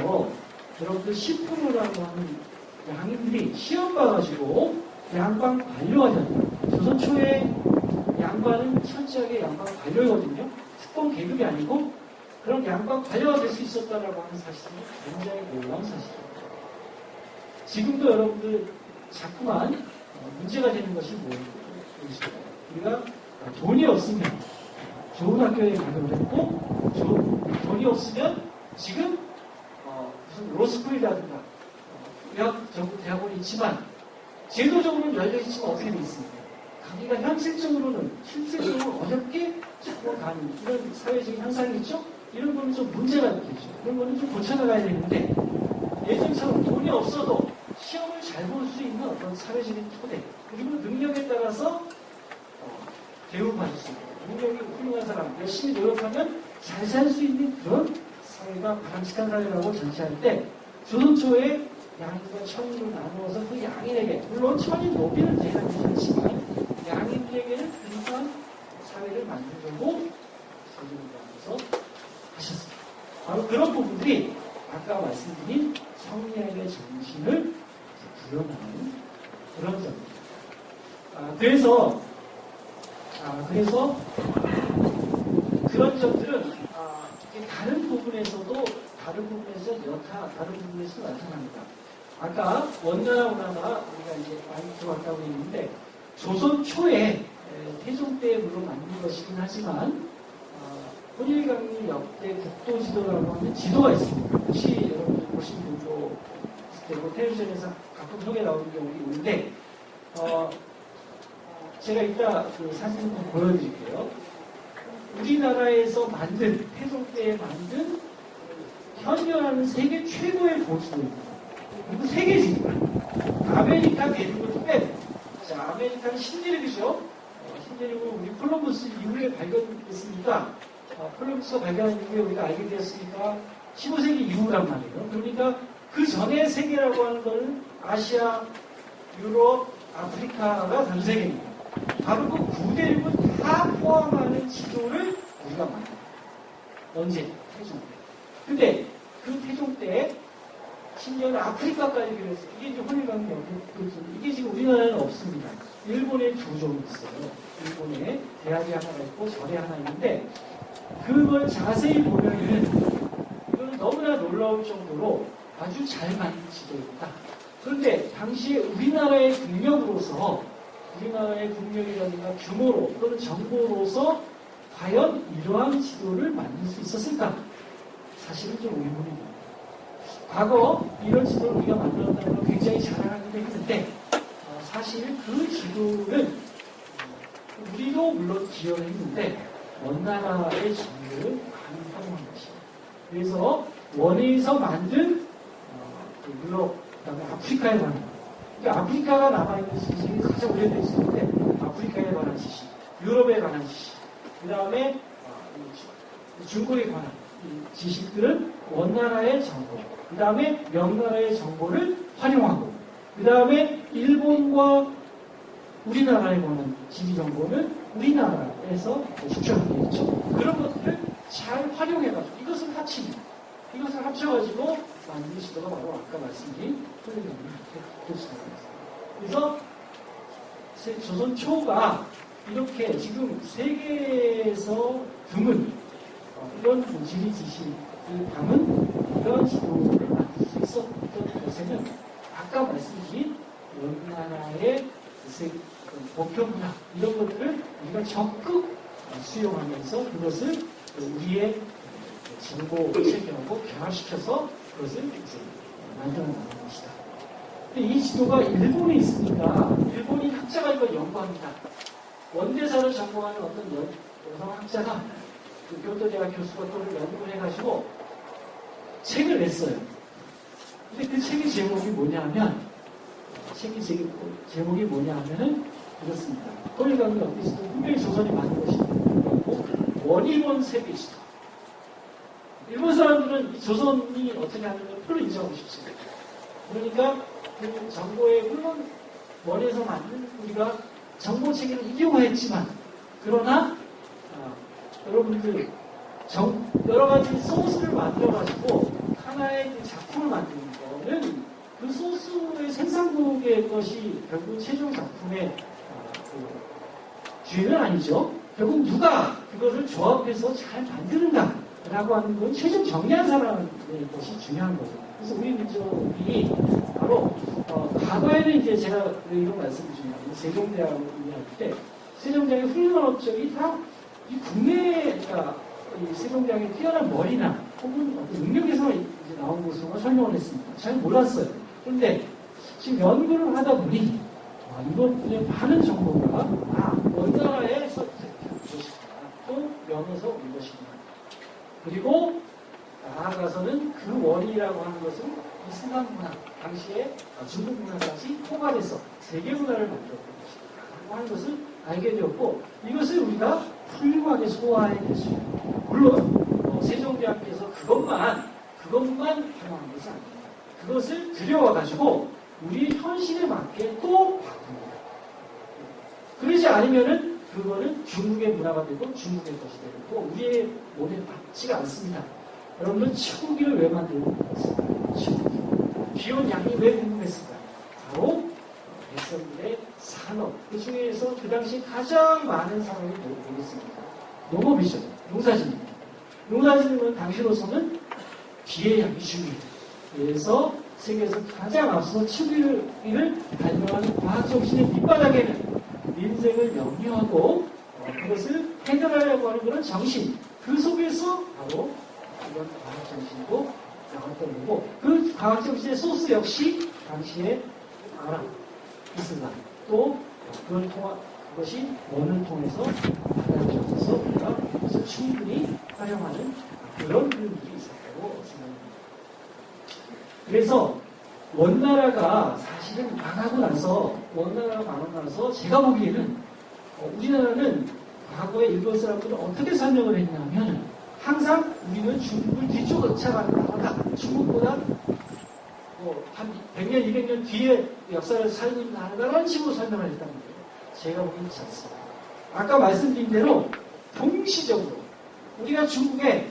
여러분들 10%라고 하는 양인들이 시험 봐가지고 양반 관료가 됩니다. 조선 초에 양반은 철저하게 양반 관료거든요. 특권 계급이 아니고 그런 양반 관료가 될 수 있었다라고 하는 사실은 굉장히 놀라운 사실입니다. 지금도 여러분들 자꾸만 문제가 되는 것이 무엇일까요? 우리가 돈이 없으면 좋은 학교에 가기로 했고 돈이 없으면 지금 무슨 로스쿨이라든가 의학 전국 대학원이 있지만 제도적으로는 열려 있지만 어떻게 되어 있습니까? 가기가 현실적으로는 실질적으로 어렵게 자꾸 가는 이런 사회적인 현상이 있죠? 이런 거는 좀 문제가 있겠죠. 이런 거는 좀 고쳐나가야 되는데 예전처럼 돈이 없어도 시험을 잘 볼 수 있는 어떤 사회적인 토대 그리고 능력에 따라서 대우받을 수 있는 능력이 훌륭한 사람 열심히 노력하면 잘 살 수 있는 그런 사회가 바람직한 사회라고 전시할 때 조선 초에 양인과 천인으로 나누어서 그 양인에게 물론 천인 노비는 대단히 좋지만 양인들에게는 그러한 사회를 만들려고 세종대왕께서 하셨습니다. 바로 그런 부분들이 아까 말씀드린 성리학의 정신을 구현하는 그런 점입니다. 그래서 그런 점들은 다른 부분에서도 다른 부분에서 나타납니다. 아까 원나라 문화가 우리가 이제 많이 들어왔다고 했는데 조선 초에 태종 때 물론 만든 것이긴 하지만 혼일강리 역대 국도지도라고 하는 지도가 있습니다. 혹시 여러분들 보신 분도 있을 되고 텔레비전에서 가끔 소개 나오는 경우가 있는데 제가 이따 그 사진 좀 보여드릴게요. 우리나라에서 만든 태종 때에 만든 현존하는 세계 최고의 보수입니다. 그리고 세계지. 아메리카 대륙을 빼고, 자, 아메리카는 신대륙이죠. 신대륙은 우리 콜럼버스 이후에 발견됐으니까, 콜럼버스가 발견한 이후에 우리가 알게 되었으니까 15세기 이후란 말이에요. 그러니까 그 전에 세계라고 하는 것은 아시아, 유럽, 아프리카가 전 세계입니다. 바로 그 구대륙을 다 포함하는 지도를 우리가 만들어요. 언제? 태종 때. 근데 그 태종 때 심지어는 아프리카까지 그랬어요. 이게 이제 혼일관계 이게 지금 우리나라에는 없습니다. 일본에 두 종이 있어요. 일본에 대학이 하나가 있고 절이 하나 있는데 그걸 자세히 보면은 이거는 너무나 놀라울 정도로 아주 잘 만든 지도입니다. 그런데 당시에 우리나라의 국력으로서 우리나라의 국력이라든가 규모로 또는 정보로서 과연 이러한 지도를 만들 수 있었을까? 사실은 좀 의문입니다. 과거 이런 지도를 우리가 만들었다는 걸 굉장히 자랑하기도 했는데 사실 그 지도는 우리도 물론 기여를 했는데 원나라의 정보를 많이 활용한 것이에요. 그래서 원에서 만든 유럽, 그다음에 아프리카에 관한 그러니까 아프리카가 남아있는 지식이 가장 오래된 지식인데 아프리카에 관한 지식, 유럽에 관한 지식, 그 다음에 중국에 관한 지식들은 원나라의 정보, 그 다음에 명나라의 정보를 활용하고, 그 다음에 일본과 우리나라에 관한 지리 정보는 우리나라에서 수출하게 됐죠. 그런 것들을 잘 활용해가지고 이것을 합칩니다. 이것을 합쳐가지고 만든 지도가 바로 아까 말씀드린 도시도입니다. 그래서 조선 초가 이렇게 지금 세계에서 드문 이런 지리 지식을 담은 이런 지도를 만들 수 있었던 것에는 아까 말씀드린 원나라의 목표 문화 이런 것들을 우리가 적극 수용하면서 그것을 우리의 정보 체계하고 결합시켜서 그것을 이제 만들어 나가는 것이다. 근데 이 지도가 일본에 있으니까 일본인 학자가 이걸 연구합니다. 원대사를 전공하는 어떤 여성 학자가 그 교토대학 교수가 또 연구를 해가지고 책을 냈어요. 근데 그 책의 제목이 뭐냐면 제목이 뭐냐면은 이렇습니다. 토리강이 어디서도 분명히 조선이 만든 것이고 원일본 세계지도. 일본 사람들은 이 조선이 어떻게 하는지 별로 인정하고 싶지 않아요. 그러니까 그 정보에 물론 원에서 만든 우리가 정보 체계를 이용했지만 그러나 여러분들 여러 가지 소스를 만들어가지고 하나의 그 작품을 만드는 거는 그 소스의 생산국의 것이 결국 최종 작품의 주인은 아니죠. 결국 누가 그것을 조합해서 잘 만드는가라고 하는 건 최종 정리한 사람의 것이 중요한 거죠. 그래서 우리 민족이 바로 과거에는 이제 제가 이런 말씀을 드리면 세종대학을 이야기할 때 세종대학의 훌륭한 업적이 다 이 국내에 이 세종대학의 뛰어난 머리나 혹은 어떤 능력에서 이제 나온 것으로 설명을 했습니다. 잘 몰랐어요. 그런데 지금 연구를 하다 보니 이것들의 많은 정보가 원나라에서 온 것이구나. 또 명에서 온 것이구나. 그리고 나아가서는 그 원이라고 하는 것은 이 승강문화, 당시에 중국 문화까지 포괄해서 세계 문화를 만들었던 것이다. 하는 것을 알게 되었고 이것을 우리가 훌륭하게 소화해낼 수 있는 물론 세종대왕께서 그것만 활용한 것은 아닙니다. 그것을 들여와가지고 우리 현실에 맞게 또 바꿉니다. 그러지 않으면은 그거는 중국의 문화가 되고 중국의 것이 되고 우리의 몸에 맞지가 않습니다. 여러분들 치고기를 왜 만들고 있습니까? 치고기. 비온 양이 왜 궁금했을까요? 바로 백성들의 산업, 그 중에서 그 당시 가장 많은 산업이 뭐겠습니까? 농업이죠. 농사짓는. 농사짓는 당시로서는 비의 양이 중요해요. 그래서 세계에서 가장 앞서 치고기를 발명하는 과학정신의 밑바닥에는 민생을 영위하고 그것을 해결하려고 하는 그런 정신, 그 속에서 바로 이런 과학정신도 나왔던 거고, 그 과학정신의 소스 역시 당시에 아랍, 이슬람, 또 그것이 원을 통해서 받아들여져서 우리가 그것을 충분히 활용하는 그런 일이 있었다고 생각합니다. 그래서 원나라가 사실은 망하고 나서 제가 보기에는 우리나라는 과거에 일본 사람들은 어떻게 설명을 했냐면 항상 우리는 중국을 뒤쪽으로 쫓아간다. 중국보다 한 100년, 200년 뒤에 역사를 살고 있는 나라라는 식으로 설명을 했다는 거예요. 제가 보기에는 그렇지 않습니다. 아까 말씀드린 대로 동시적으로 우리가 중국에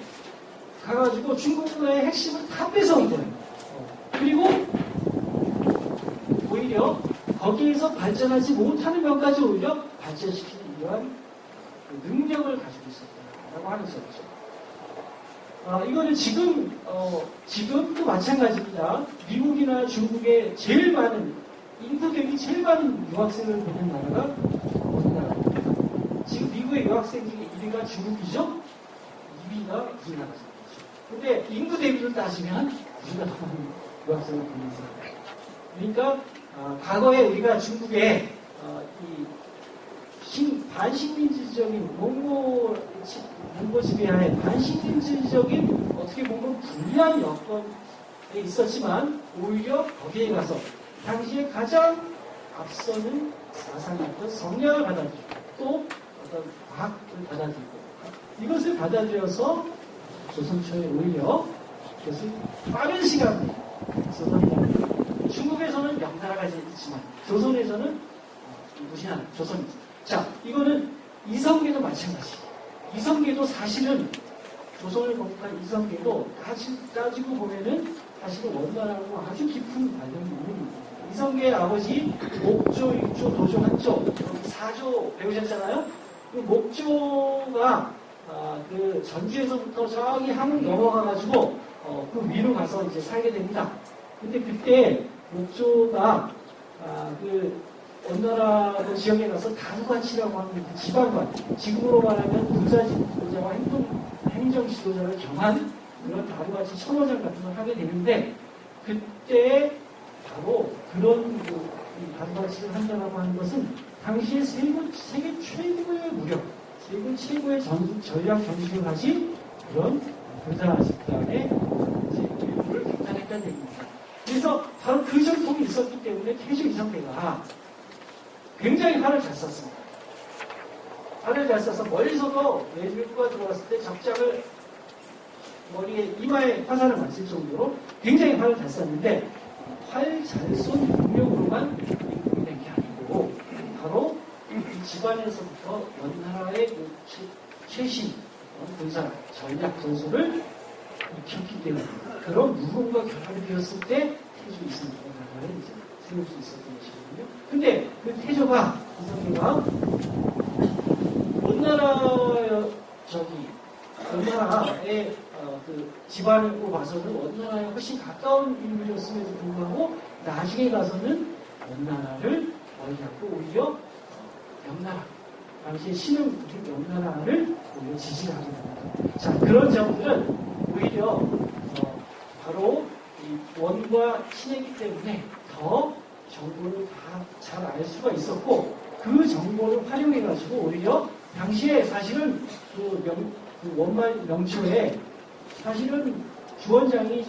가가지고 중국 문화의 핵심을 다 뺏어온 거예요. 그리고 오히려 거기에서 발전하지 못하는 면까지 오히려 발전시키는 이러한 능력을 가지고 있었다라고 하는 거죠. 이거는 지금도 마찬가지입니다. 미국이나 중국에 제일 많은, 인구 대비 제일 많은 유학생을 보낸 나라가 어느 나라입니까? 지금 미국의 유학생 중에 1위가 중국이죠? 2위가 우리나라죠. 근데 인구 대비를 따지면 우리가 더 많은 유학생을 보낸 사람. 그러니까, 과거에 우리가 중국에, 반식민지적인 몽고 지배하에 반식민지적인 어떻게 보면 불리한 여건에 있었지만 오히려 거기에 가서 당시에 가장 앞서는 사상이었던 성향을 받아들이고 또 어떤 과학을 받아들이고 이것을 받아들여서 조선초에 오히려 그것을 빠른 시간 내에 중국에서는 명나라가 있지만 조선에서는 무신한 조선이죠. 자, 이거는 이성계도 마찬가지예요. 이성계도 사실은 조선을 건국한 이성계도 따지고 보면은 사실은 원나라하고 아주 깊은 관련이 있는 겁니다. 이성계의 아버지 목조, 육조, 도조, 한조, 사조 배우셨잖아요. 그 목조가 그 전주에서부터 저기 함흥 넘어가가지고 그 위로 가서 이제 살게 됩니다. 근데 그때 목조가 그 원나라 지역에 가서 다루관치라고 하는 그 지방관, 지금으로 말하면 군사 지도자와 행정 지도자를 정한 그런 다루관치 천호장 같은 걸 하게 되는데 그때 바로 그런 다루관치를 한다고 하는 것은 당시에 세계 최고의 무력, 세계 최고의 전략 전술을 가진 그런 군사 집단의 일부를 경탄했다는 얘기입니다. 그래서 바로 그 전통이 있었기 때문에 태조 이성계가 굉장히 활을 잘 쐈습니다. 활을 잘 쏴서 멀리서도 외국가 들어왔을 때 적장을 머리에 이마에 화살을 맞을 정도로 굉장히 활을 잘 쐈는데 활 잘 쏜 능력으로만 임금이 된 게 아니고 바로 이 집안에서부터 원나라의 그 최신 군사 전략 전술을 익혔기 때문에 그런 무공과 결합이 되었을 때 태조 이성계가 나라를 이제 세울 수 있었던 것이거든요. 근데 그 태조가 이성계가 원나라의 그 집안으로 봐서는 원나라에 훨씬 가까운 인물이었음에도 불구하고 나중에 가서는 원나라를 멀리하고 오히려 명나라 당시에 신흥 명나라를 오히려 지지를 하게 됩니다. 자, 그런 점들은 오히려 바로 이 원과 신이기 때문에 더 정보를 다 잘 알 수가 있었고 그 정보를 활용해가지고 오히려 당시에 사실은 그 원말 명초에 사실은 주원장이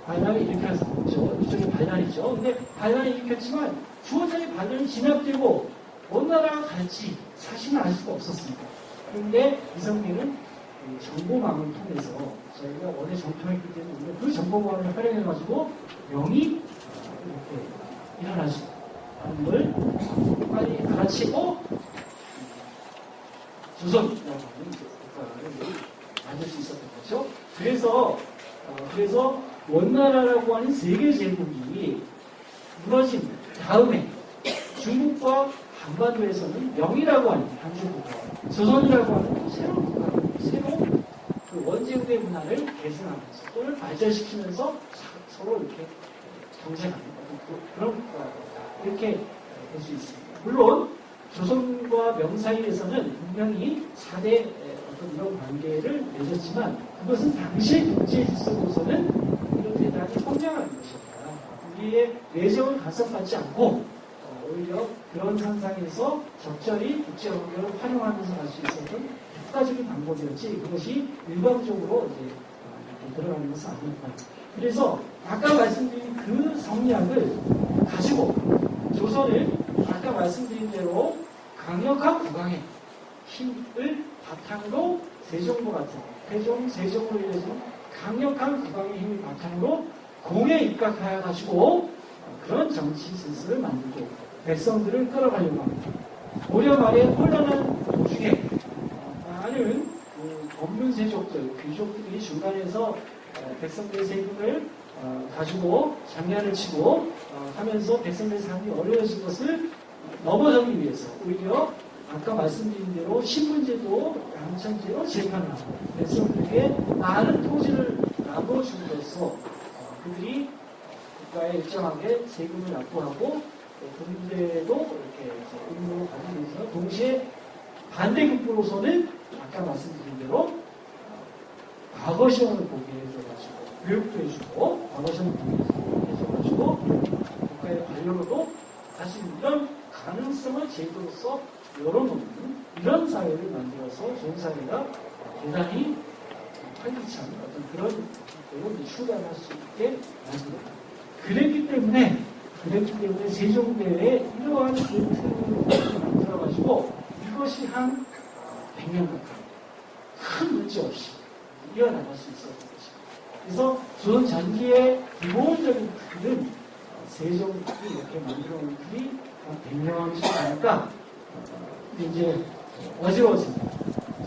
반란을 일으켰죠. 일종의 반란이죠. 근데 반란을 일으켰지만 주원장의 반란이 진압되고 원나라가 갈지 사실은 알 수가 없었습니다. 그런데 이성계는 정보망을 통해서 저희가 원래 정통했기 때문에 그 정보망을 활용해가지고 명이 이렇게 일어날 수 있는 걸 빨리 알아채고 조선이라고 하는 국가를 만들 수 있었던 거죠. 그래서 원나라라고 하는 세계 제국이 무너진 다음에 중국과 한반도에서는 명이라고 하는 한중국가, 조선이라고 하는 새로운 국가, 새로운 그 원제국의 문화를 계승하면서 또는 발전시키면서 서로 이렇게 경쟁하는 그런 국가가 이렇게 될 수 있습니다. 물론 조선과 명 사이에서는 분명히 4대 어떤 이런 관계를 맺었지만 그것은 당시의 경제 질서로서는 대단히 성장한 것입니다. 우리의 내정을 간섭받지 않고 오히려 그런 상상에서 적절히 국제관계를 활용하면서 갈 수 있었던 효과적인 방법이었지 그것이 일방적으로 이제 들어가는 것은 아닙니다. 그래서 아까 말씀드린 그 성리학을 가지고 조선을 아까 말씀드린 대로 강력한 국왕의 힘을 바탕으로 세종과 같은 태종, 세종으로 이어진 강력한 국왕의 힘을 바탕으로 공에 입각하여 가지고 그런 정치 질서를 만들고 백성들을 끌어가려고 합니다. 고려 말에 혼란한 도중에 많은 법문세족들, 귀족들이 중간에서 백성들의 세금을 가지고 장난을 치고 하면서 백성들의 삶이 어려워진 것을 넘어서기 위해서 오히려 아까 말씀드린 대로 신분제도 양천제로 재판을 하고 백성들에게 많은 토지를 나눠줌으로써 그들이 국가에 일정하게 세금을 납부하고 군대도 이렇게 의무로 가지고 있어서 동시에 반대급부로서는 아까 말씀드린 대로 과거 시험을 보게 해줘가지고 교육도 해주고 과거 시험을 보게 해줘가지고 국가의 관료로도 할 수 있는 이런 가능성을 제도로서 열어놓는 이런 사회를 만들어서 좋은 사회가 대단히 활기찬 어떤 그런 것들을 출발할 수 있게 만들었다. 그랬기 때문에 세종대에 이러한 그 틀을 만들어가지고 이것이 한 100년 가까이 큰 문제 없이 이어나갈 수 있었던 것입니다. 그래서 조선 전기의 기본적인 틀은 세종이 이렇게 만들어 놓은 틀이 한 100년 지나니까 이제 어지러워집니다.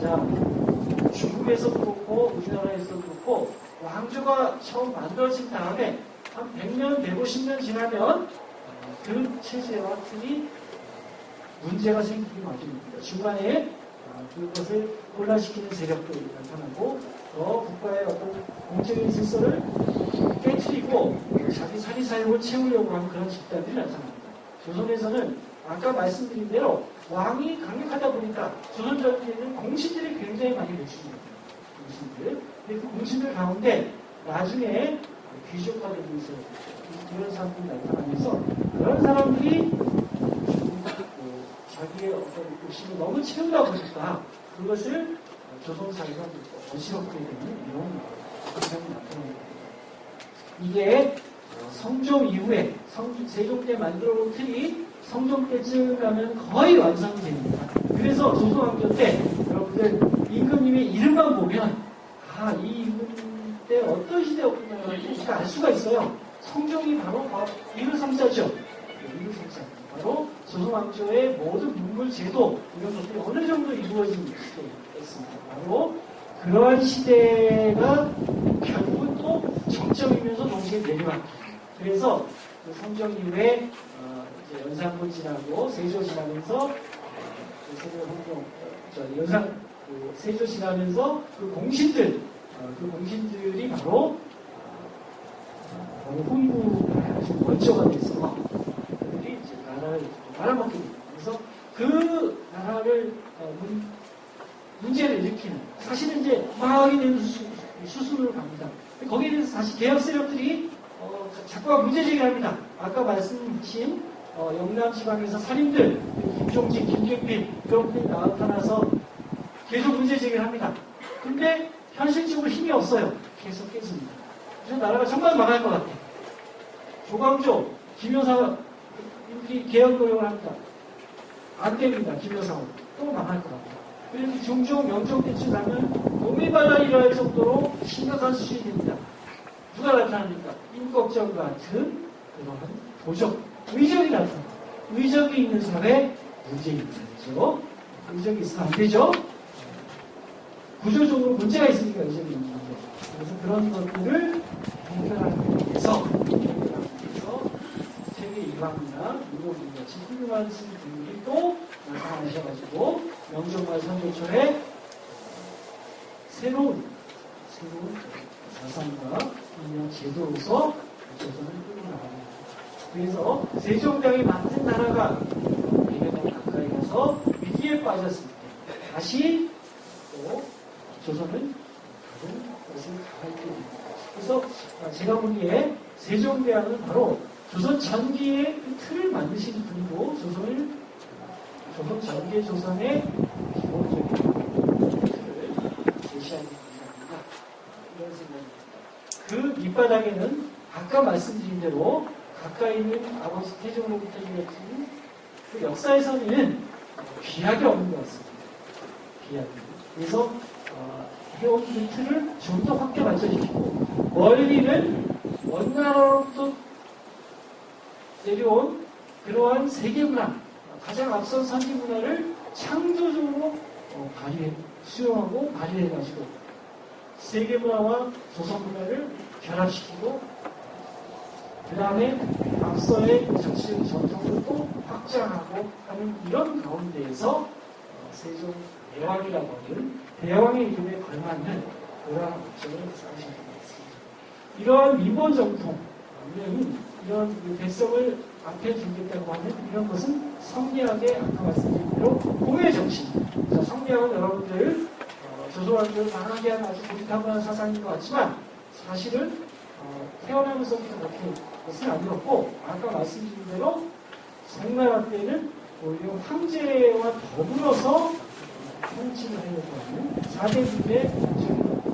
자, 중국에서도 그렇고 우리나라에서도 그렇고 왕조가 처음 만들어진 다음에 한 100년, 150년 지나면 그 체제와 틀이 문제가 생기기 마련입니다. 중간에 그것을 혼란시키는 세력들이 나타나고 국가의 어떤 공적인 질서를 깨트리고 자기 사리사욕을 채우려고 하는 그런 집단들이 나타납니다. 조선에서는 아까 말씀드린 대로 왕이 강력하다 보니까 조선 전기에는 공신들이 굉장히 많이 배출됩니다. 공신들. 근데 그 공신들 가운데 나중에 귀족화되고 있어요. 이런 사람들이 나타나면서 그런 사람들이 자기의 어떤 욕심을 너무 채우다 보니까 그것을 조선사회가 어지럽게 되는 이런 현상이 나타납니다. 이게 성종 이후에 세종 때 만들어 놓은 틀이 성종 때쯤 가면 거의 완성이 됩니다. 그래서 조선왕조 때 여러분들 임금님의 이름만 보면 이 임금 때 어떤 시대였구나 우리가 알 수가 있어요. 성종이 바로 이루삼자죠. 이루삼자. 바로 조선왕조의 모든 문물제도 이런 것들이 어느 정도 이루어진 시대였습니다. 바로 그러한 시대가 결국은 또 정점이면서 동시에 내려왔다. 그래서 그 성종 이후에 이제 연산군 지나고 세조 지나면서 세조 지나면서 그 공신들 그 공신들이 바로 훈부가 지금 원조가 돼서 그들이 이제 나라를 말아먹게 됩니다. 그래서 그 나라를 문제를 일으키는 사실은 이제 망하게 되는 수순으로 갑니다. 거기에 대해서 다시 개혁 세력들이 자꾸만 문제 제기합니다. 아까 말씀드린 영남 지방에서 살인들 김종진, 김경필 그런 분들이 나타나서 계속 문제 제기를 합니다. 근데 현실적으로 힘이 없어요. 계속 깨집니다. 그래서 나라가 정말 망할 것 같아요. 조광조, 김여사 개혁 노력을 합니다. 안 됩니다. 김여사는 또 망할 것 같아요. 그래서 중종, 명종 때쯤 가면 농민반란이 일어날 정도로 심각한 수준이 됩니다. 누가 나타납니까? 임꺽정 같은 그런 도적, 의적이 나타납니다. 의적이 있는 사회 문제가 있죠. 의적이 있으면 안 되죠. 구조적으로 문제가 있으니까 의적이 있는 건데. 그래서 그런 것들을 해결하기 위해서 세계 이방이나 유럽인 같이 훌륭한 신들이 또 나타나셔가지고 명종과 선조철에 새로운 사상과 이런 제도로서 조선을 끌고 나갑니다. 그래서 세종대왕이 만든 나라가 100년 가까이 가서 위기에 빠졌을 때 다시 또 조선은 다른 것을 다 있게 됩니다. 그래서 제가 보기에 세종대왕은 바로 조선 전기의 그 틀을 만드신 분이고 조선 전기 조선의 기본적인 틀을 제시하는 분이 아닌가 이런 생각입니다. 그 밑바닥에는 아까 말씀드린 대로 가까이 있는 아버지 태종으로부터 이어진 그 역사에서는 비약이 없는 것 같습니다. 비약이. 그래서 해온 그 틀을 좀 더 확대 발전시키고 멀리는 원나라로부터 내려온 그러한 세계문화, 가장 앞선 선진문화를 창조적으로 수용하고 발휘해가지고 세계문화와 조선문화를 결합시키고 그 다음에 앞서의 정치적 전통을 또 확장하고 하는 이런 가운데에서 세종 대왕이라고 하는 대왕의 이름에 걸맞는 그러한 업적을 쌓으신 것 같습니다. 이러한 민본 정통은 이런 백성을 앞에 두겠다고 하는 이런 것은 성리학의 아까 말씀드린 대로 공의 정신. 자, 성리학은 여러분들 조선왕조를 강하게 하는 아주 고리타분한 사상인 것 같지만 사실은 태어나면서부터 그렇게 것은 아니었고 아까 말씀드린 대로 송나라 때는 오히려 황제와 더불어서 통치를 하려고 하는 사대부의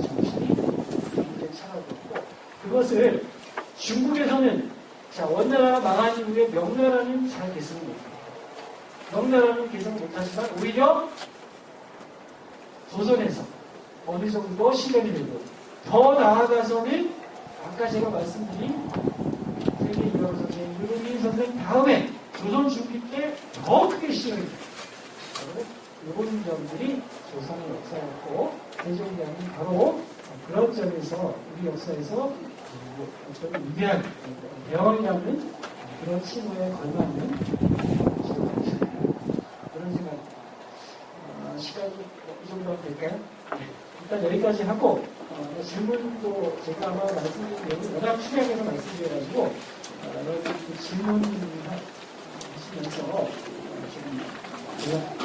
정신이 굉장히 차가웠고 그것을 중국에서는 자 원나라가 망한 이후에 명나라는 잘 개선을 못합니다. 명나라는 개선을 못하지만 오히려 조선에서 어느 정도 실현이 되고 더 나아가서는 아까 제가 말씀드린 세계 유명 선생, 유르민 선생 다음에 조선 중기 때 더 크게 실현이 됩니다. 이런 점들이 조선의 역사였고 세종대왕은 바로 그런 점에서 우리 역사에서 어떤 위대한 대왕이라는 그런 칭호에 걸맞는 그런 생각. 시간이 이 정도 하면 될까요? 네. 일단 여기까지 하고 질문도 제가 아마 말씀드린 내용이 워낙 추리하면서 말씀드려가지고 여러분 질문 하시면서 좀